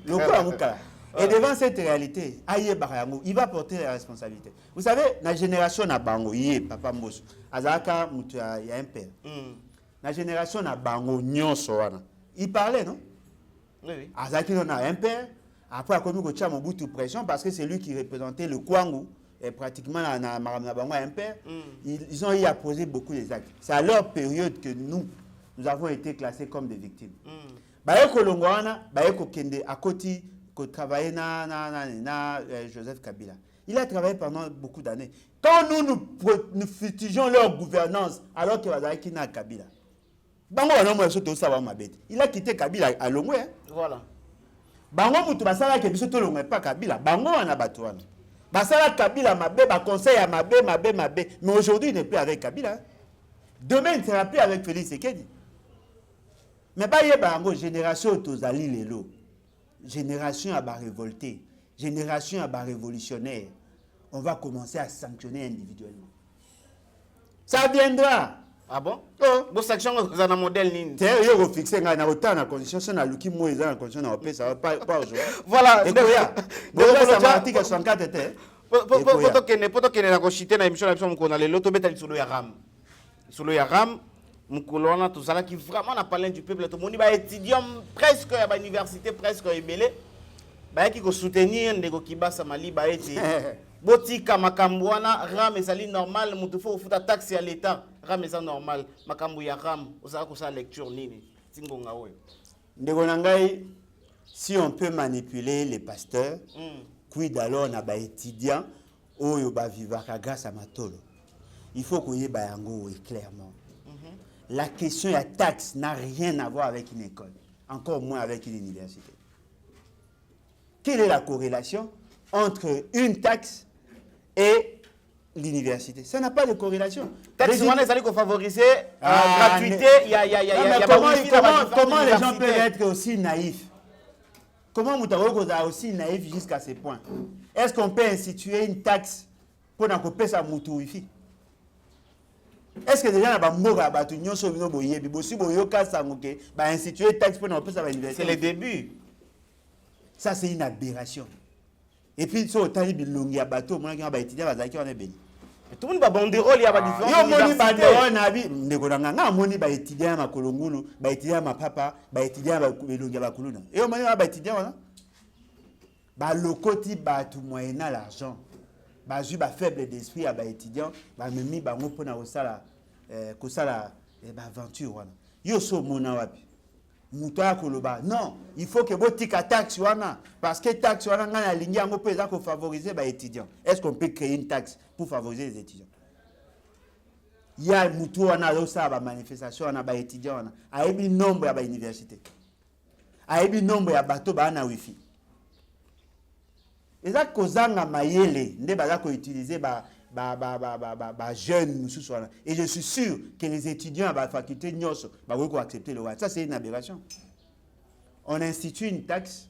Le cola Moukalati. Et devant cette réalité, il va porter la responsabilité. Vous savez, la génération n'a Bango, Papa Mbosso. Azaka, il y a un père. La génération na bango nyonso wana. Il parlait non? Oui. Azaki on a un père. Après, a commis que Mobutu pression parce que c'est lui qui représentait le Kwangu. Et pratiquement, un père. Ils ont eu à poser beaucoup des actes. C'est à leur période que nous avons été classés comme des victimes. Bayeko Longwana, Bayeko Kende, à côté, qui travaillait na Joseph Kabila. Il a travaillé pendant beaucoup d'années. Quand nous fustigeons leur gouvernance, alors que Wazaki na Kabila. Il a quitté Kabila à Longwe. Voilà. Bango mutu basala ke biso to Longwe pas Kabila. Bango wana batouana. Basala Kabila mabe, ba conseil à mabe. Mais aujourd'hui, il n'est plus avec Kabila. Demain, il ne sera plus avec Félix Sekedi. Mais ba yebango génération tozali lelo. Génération à révolté. Génération à révolutionnaire. On va commencer à sanctionner individuellement. Ça viendra. Ah bon? Oh. Bon, sanction, vous avez un modèle nini? C'est eux qui fixent dans la condition, c'est dans qui moi dans la condition dans paix, ça va pas aujourd'hui. Voilà. Et quoi? Déjà ça l'article 64 était. Poto kene na ko chiter na émission qu'on a lelo to betali solo ya ram. Solo ya ram. Mukolona tout ça qui vraiment na parler du peuple tout moni ba étudiant presque à l'université presque ebelé. Ba ki ko soutenir ndeko kibasa mali ba eti. Botika makambo wana ram ezali normal mutu fo futa taxe ya l'état. Ram eza normal makambo ya ram osaka ko sa lecture nini tingonga oyo. Ndeko nangai si on peut manipuler les pasteurs, quid alors na ba étudiant oyo ba vivaka grâce à matolo. Il faut qu'on y ba yango clairement. La question de la taxe n'a rien à voir avec une école, encore moins avec une université. Quelle est la corrélation entre une taxe et l'université? Ça n'a pas de corrélation. Taxe, on est allé favoriser gratuité, il y a comment les gens peuvent être aussi naïfs? Comment Moutaro est aussi naïf jusqu'à ce point? Est-ce qu'on peut instituer une taxe pour n'en couper sa moutou wifi? Est-ce que déjà instituer taxe pour c'est le début. Ça c'est une aberration. Et puis tout le monde va banderole, il y a pas différence. Bazu ba faible d'esprit à ba étudiant ba memi ba ngo pona kosala aventure wana yo so mona wapi muto akoloba non il faut que botika taxe wana parce que taxe wana ngana lingi ngo peza ko favoriser ba étudiant. Est-ce qu'on peut créer une taxe pour favoriser les étudiants? Il y a muto wana lo sa ba manifestation wana ba étudiant wana aibi nombre ya ba université aibi nombre ya bato ba na wifi. Et ça kozanga mayele nde baza ko utiliser jeunes mususu wana. Et je suis sûr que les étudiants à la faculté nyoso ba ko accepter le wana. Ça c'est une aberration. On institue une taxe.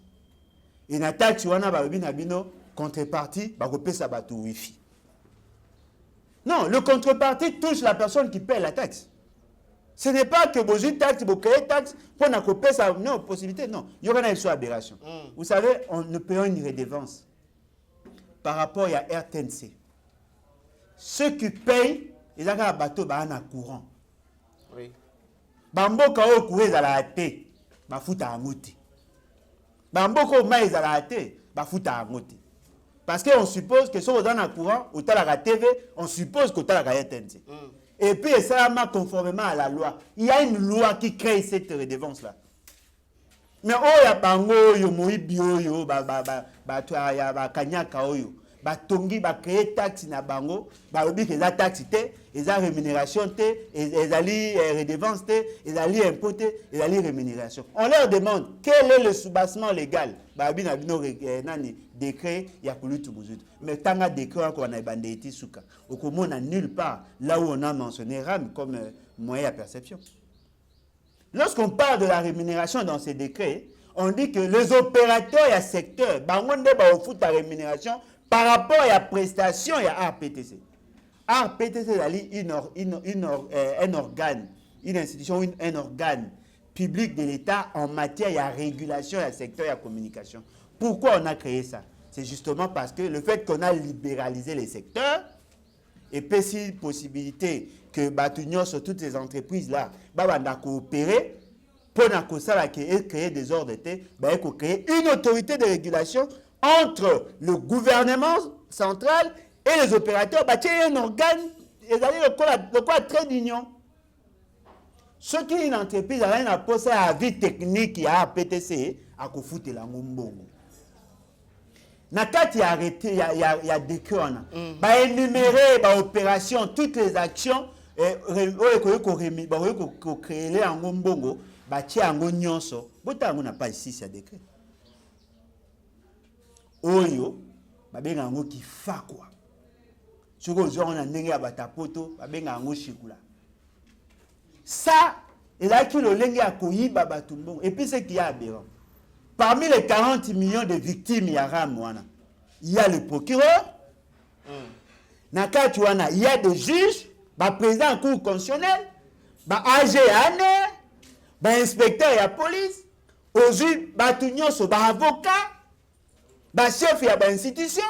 Et la taxe wana ba bina bino contrepartie ba ko pesa bato wifi. Non, le contrepartie touche la personne qui paie la taxe. Ce n'est pas que vous une taxe, vous créez une taxe pour n'a coupé ça, non, possibilité, non. Il y aura une aberration. Vous savez, nous payons une redevance par rapport à RTNC. Ceux qui payent, ils ont un bateau en courant. Oui. Bamboka au courant, ils ont la thé, ba futa amote. Bamboka au maïs, ils ont la thé, ba futa amote. Parce qu'on suppose que si on est dans courant, au la TV, on suppose qu'on a la RTNC. Et puis, ça va conformément à la loi. Il y a une loi qui crée cette redevance-là. Mais oh, il y a bango, yo moi bio yo, kanyaka oyo, tongi créer taxe na bango, obi que la taxe té, eza rémunération té, ezali redevance té, ezali impôt té, ezali rémunération. On leur demande quel est le soubassement légal. Obi na bino nani décret ya kulutu buzut. Mais tanga décret encore na bande eti suka. Okomona nulle part là où on a mentionné RAM comme moyen à perception. Lorsqu'on parle de la rémunération dans ces décrets, on dit que les opérateurs et secteurs, ont la rémunération par rapport à la prestation et à RPTC. RPTC est un organe, une institution, un organe public de l'État en matière de régulation et secteur et communication. Pourquoi on a créé ça? C'est justement parce que le fait qu'on a libéralisé les secteurs, et puis si possibilité que Batunion sur toutes ces entreprises-là, va coopérer pour créer des ordres, il faut créer une autorité de régulation entre le gouvernement central et les opérateurs. Il y a un organe, le quoi très d'union. Ce qui est une entreprise, elle a un avis technique, il y a un PTC, à foutre la ngombongo. Nakati a arrêté, il y a des cœurs. Bah énumérer opération, toutes les actions, créer les ngombongo, bah tia ngonyonso. Bota ngona pas ici c'est décret. Oyo, bah benga ngo qui fa quoi. Soko zo on a ndenge ya batapoto, bah benga ngo shikula. Ça, il a qui le lengue à koyiba batumbongo. Et puis ce qu'il y a aberrant. Parmi les 40 millions de victimes, il y a le procureur, il y a des juges, le président de la Cour constitutionnelle, l'AG, l'inspecteur de la police, les juges, les avocats, les chefs de l'institution,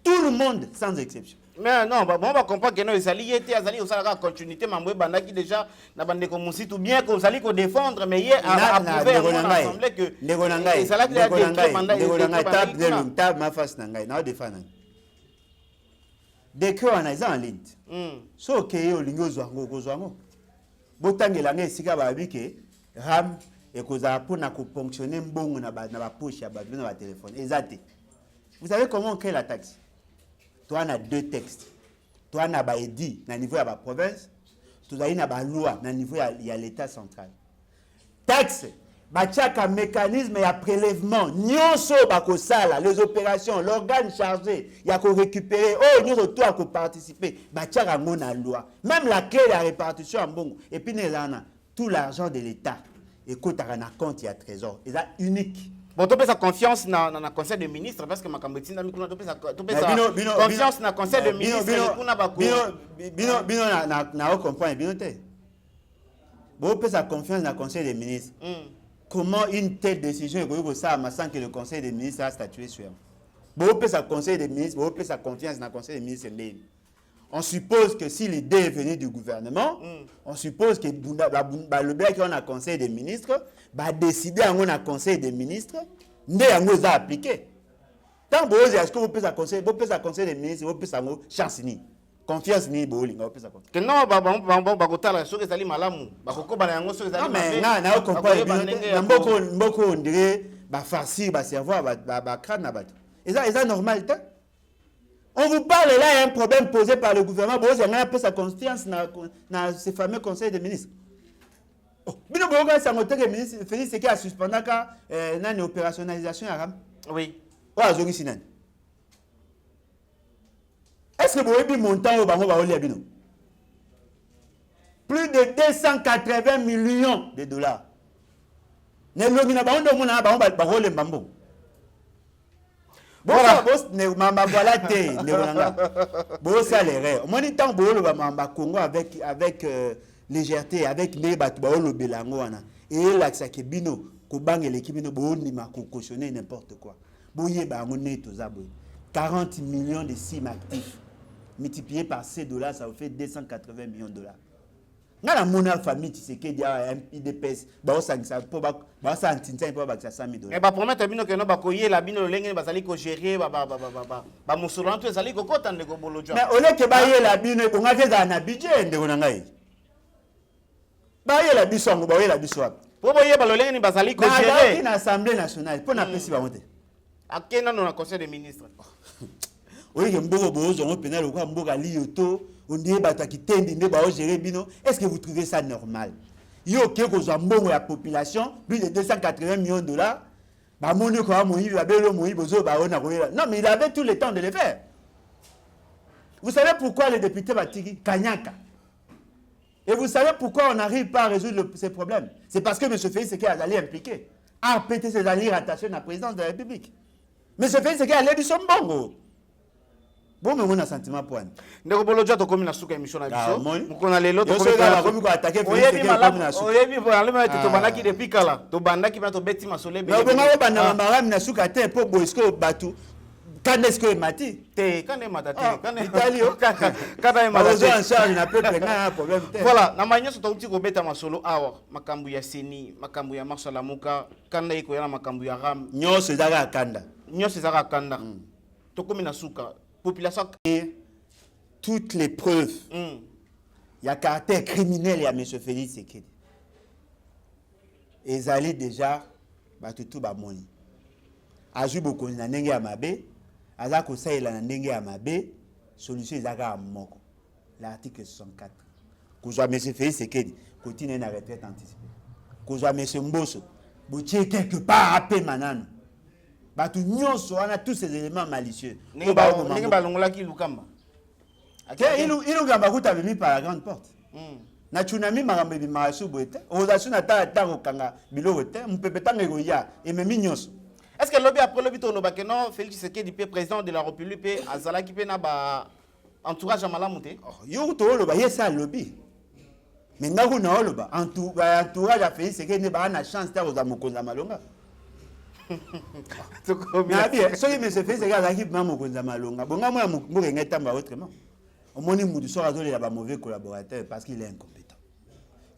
tout le monde sans exception. Mais non, on va comprendre que non, les alliés étaient au salaire continuité, mais moi, qui déjà, tout bien qu'on s'allie qu'on défendre, mais hier, à prouver à l'Assemblée que les salariés décret on a en ligne. So que au lingo zwango. Botangela ne sika ba bike RAM et koza pour na ko fonctionner mbongo na ba poche ya ba téléphone. Exact. Vous savez comment on crée la taxe? Toi, on a deux textes. Toi, on a un édit au niveau de la province. Toi, on a une loi au niveau de l'État central. Taxe, un mécanisme et un prélèvement. Les opérations, l'organe chargé, il y a qu'on récupérer. Oh, nous avons tout participer. La loi. Même la clé de la répartition en bon. Et puis, nous avons tout l'argent de l'État. Et quand on a un compte, il y a un trésor. C'est unique. Bon, tu as confiance dans le conseil de ministres parce que ma cambetine tu as confiance dans le conseil de ministres na comprendre bino te. Bon, tu as confiance dans le conseil des ministres. Comment une telle décision est ça sans que le conseil des ministres a statué sur. Bon, tu as conseil des ministres, bon, tu as confiance dans le conseil des ministres. On suppose que si l'idée est venue du gouvernement, on suppose que le bien qu'on a conseil des ministres va décider en un conseil des ministres, ne a appliqué. Tant que est-ce que vous pouvez conseil des ministres, vous pouvez chance ni confiance ni bowling, vous pouvez que non, bakotala so que sali malamu, bakoko bana yango so que sali malamu. Non mais na comprendre mboko on dirait ba farci ba cerveau ba crâne na bato. Et ça normal ta? On vous parle là, il y a un problème posé par le gouvernement. Vous avez un peu sa confiance dans ce fameux conseil des ministres. Bino boga sa moteur que ministre Félix qui a suspendu une opérationnalisation à RAM. Oui. Wa zongi sinan. Est-ce que vous avez montant au bango ba olia bino? Plus de 280 millions de dollars. Ne longina ba ondo mona ba ba role mbambo. Voilà, voilà té, bon salaire. Mon temps bolo ba Congo avec légèreté, avec les balo belango wana. Et là ça que bino ko bangue l'équipe bino bo ni ma ko cautionner n'importe quoi. Boye ba ngone to za boy. 40 millions de SIM actifs multiplié par ces dollars, ça vous fait 280 millions de dollars. Ngala mona famille Tshisekedi a IDPS ba osangisa po ba sa antinza po ba 100 000 dollars. Et ba promettre bino que no ba koye la bino lengene ba sali ko gérer ba musulman to sali ko kota ndeko bolojwa. Mais ole ke ba ye la bino ko ngake za na budget ndeko na ngai. Ba ye la biso ngo ba ye la biso wapi? Po boye ba lengene ba sali ko gérer. Na assemblée nationale po na pesi ba monte. Akena no na conseil des ministres. Oui, mbogo bozo ngo penal ko mboga lioto. On dit est-ce que vous trouvez ça normal? Il y a la population, plus de 280 millions de dollars. Non, mais il avait tout le temps de le faire. Vous savez pourquoi les députés Batigi Kanyaka? Et vous savez pourquoi on n'arrive pas à résoudre ces problèmes? C'est parce que M. Félix Tshisekedi a allé impliquer. A pété ses alliés rattachés à la présidence de la République. M. Félix Tshisekedi a allé du Sombongo. Bon, mais on a un sentiment pour nous. Ndeko bolojwa to komi na suka émission na biso. Mukona lelo to komi ko attaquer Félix Tshisekedi na suka. Oyebi bo alema to bandaki depuis kala. To bandaki ba to beti masole be. Mais on va bana maram na suka te po boisko batu. Quand est-ce que Mati? Quand est Matati? Quand est Matati? Voilà, na manyo so tauti ko beta masolo awa, makambu ya seni, makambu ya marsala muka, kanda iko ya makambu ya ram. Nyoso zaka kanda. Nyoso zaka kanda. Tokomi na suka. Population toutes les preuves. Il y a caractère criminel et à M. Félix Sekedi. Et ils déjà batutu ba moni. Aju boko na ndenge ya mabe, aza ko saila na ndenge ya mabe, solution ezaka moko. L'article 64. Kozwa M. Félix Sekedi, continue na retraite anticipée. Kozwa M. Mboso, botie quelque part apé manano. Batu nyonso wana tous ces éléments malicieux. Ninga ba longola ki lukamba. Il gamba kuta bimi par la grande porte. Na tsunami marambe bi marasu boete. Ozasu na ta okanga bilo boete, mpepeta ngego ya ememi nyonso. Est-ce que lobby après lobby to lobake non Félix Tshisekedi président de la République pe azalaki pe na ba entourage à malamuté? Yo to loba yesa lobby. Mais ndako na loba entourage à Félix Tshisekedi ba na chance ta oza mokonza malonga. Mais bien, ce qui me fait c'est que l'équipe m'a mokonza malonga. Bonga moi mboka ngeta autrement. Au moins il sort à ba mauvais collaborateur parce qu'il est incompétent.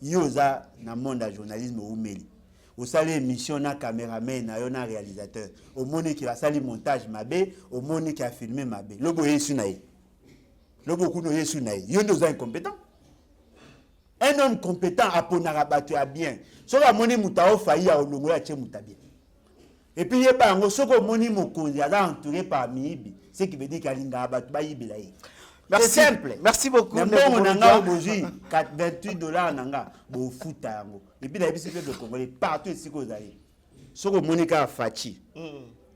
Yoza na monde de journalisme ou meli. Au sali émission na caméraman na yo na réalisateur. Au monde qui a sali montage mabé, au monde qui a filmé mabé. Lobo yesu naï. Lobo kuno yesu naï. Yo nous incompétent. Un homme compétent a ponara battu à bien. So la moni mutao failli à olongo ya che mutabia. Et puis, il y a un soko moni mokonzi entouré par Miibi, ce qui veut dire qu'il y a un battu Bayibi là. C'est simple. Merci beaucoup. Mais bon, on a aujourd'hui $28 nanga, bon foot tango. Et puis, il y a des Congolais partout ici que vous allez. Soko monika fachi,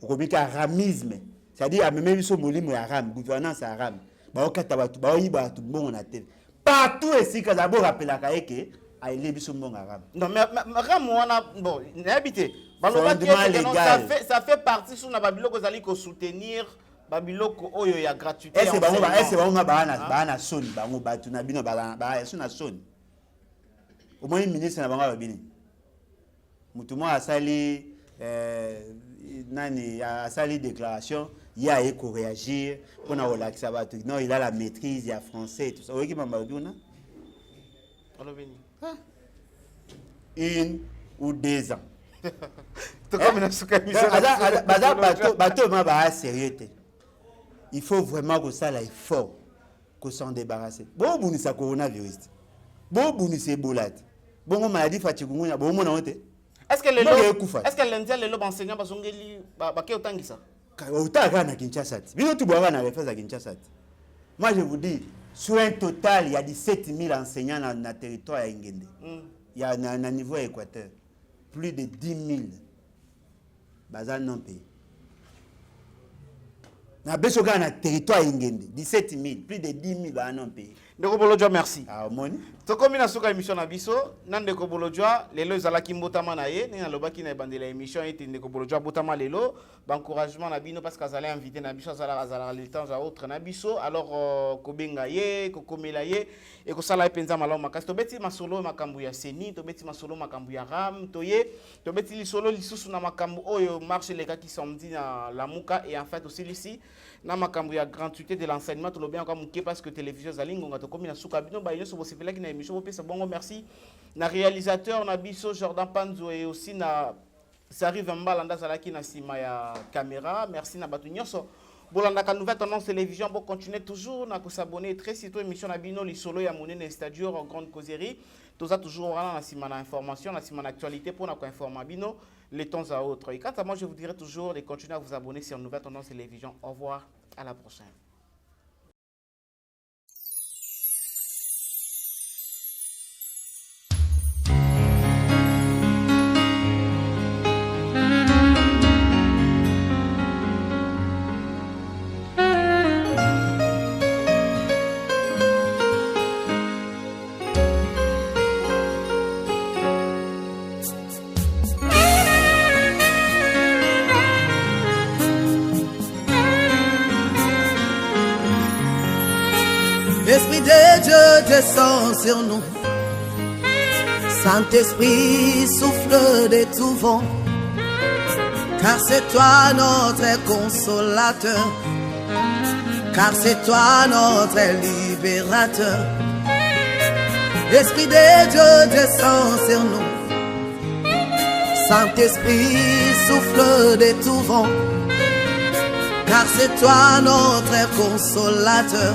monika ramisme, c'est-à-dire même si on est arabe, gouvernance arabe, bah on katabatu, bah on y va tout bon on a tel. Partout ici que d'abord rappelle la kaeke, a il est biso bon arabe. Non mais ram on a bon, n'habité. Ça fait partie sur la Babiloko Zali ko soutenir Babiloko oyo ya gratuité. Est-ce que bana son bango batu na bino ba sona son. Au moins ministre na bango babini. Mutu mo asali nani asali déclaration, il a éco réagir, on a relaxé batu. Non, il a la maîtrise, il y a français et tout ça. Oki mamba duna. Une ou 2 ans. Il faut vraiment que ça là fort, que s'en débarrasser. Bon, vous n'êtes coronavirus. Bon, vous n'êtes Ebola. Bon, maladie fatigue. Bon, mon honte. Est-ce que l'Indien le lobe enseignant parce qu'on dit bah qu'est autant que ça? Autant à Kinshasa. Bien tout boire na refaire à Kinshasa. Moi je vous dis, sur un total, il y a 17 000 enseignants dans le territoire à Ingende. Il y a un niveau équateur. Plus de 10 000 bazal non payé. Na besoga na territoire ingende 17 000, plus de 10 000 bazal non payé. Ndeko Bolojwa merci. Ah moni. Tokomi na suka émission na biso, na Ndeko Bolojwa lelo ezalaki mbotama na ye, na lobaki na bandela émission ete Ndeko Bolojwa botama lelo, ba encouragement na bino parce qu'azali invité na biso azala le temps à autre na biso, alors kobenga ye, kokomela ye et ko sala penza malamu makasi to beti masolo makambu ya seni, to beti masolo makambu ya ram, to beti lisolo lisusu na makambu oyo marche les gars qui samedi na Lamuka et en fait aussi ici na makambu ya gratuité de l'enseignement to lo bien comme parce que télévision zalingo ngato komi na suka bino ba yoso bo sepela ki na émission bo pesa bongo merci na réalisateur na biso Jordan Panzo et aussi na Sari Vambalanda zalaki na sima ya caméra merci na batu nyonso bolanda ka nouvelle tendance télévision pour continuer toujours na ko s'abonner très sitôt émission na bino li solo ya monene stadio en grande causerie toza toujours na sima na information na sima na actualité pour na ko informer bino les temps à autres et quant à moi je vous dirai toujours de continuer à vous abonner sur nouvelle tendance télévision. Au revoir, à la prochaine. L'Esprit de Dieu descend sur nous. Saint-Esprit souffle de tout vent. car c'est toi notre consolateur, car c'est toi notre libérateur. Esprit de Dieu descend sur nous, Saint-Esprit souffle de tout vent, car c'est toi notre consolateur,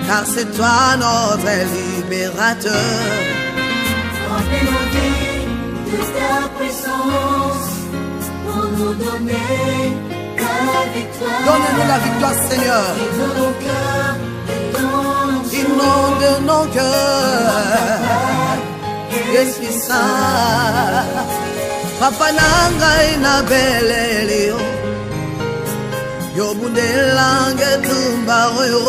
car c'est toi notre libérateur. Remplis-nous de ta puissance pour nous donner la victoire. Donne-nous la victoire, Seigneur. Inonde nos cœurs, Esprit Saint. Papa nangai na belelio, yo bundelange tumba royo,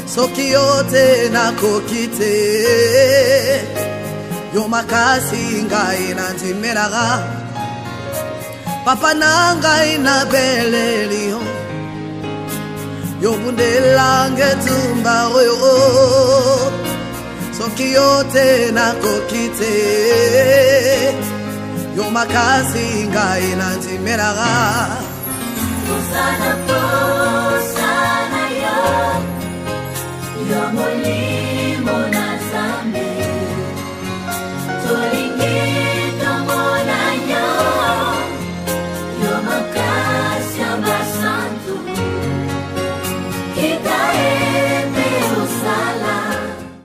soki yote na kokite, yo makasi ngai na ndimeraga. Papa nangai na belelio, yo bundelange tumba royo, soki yote na kokite, yo makasi ngai na ndimeraga. Hosanna,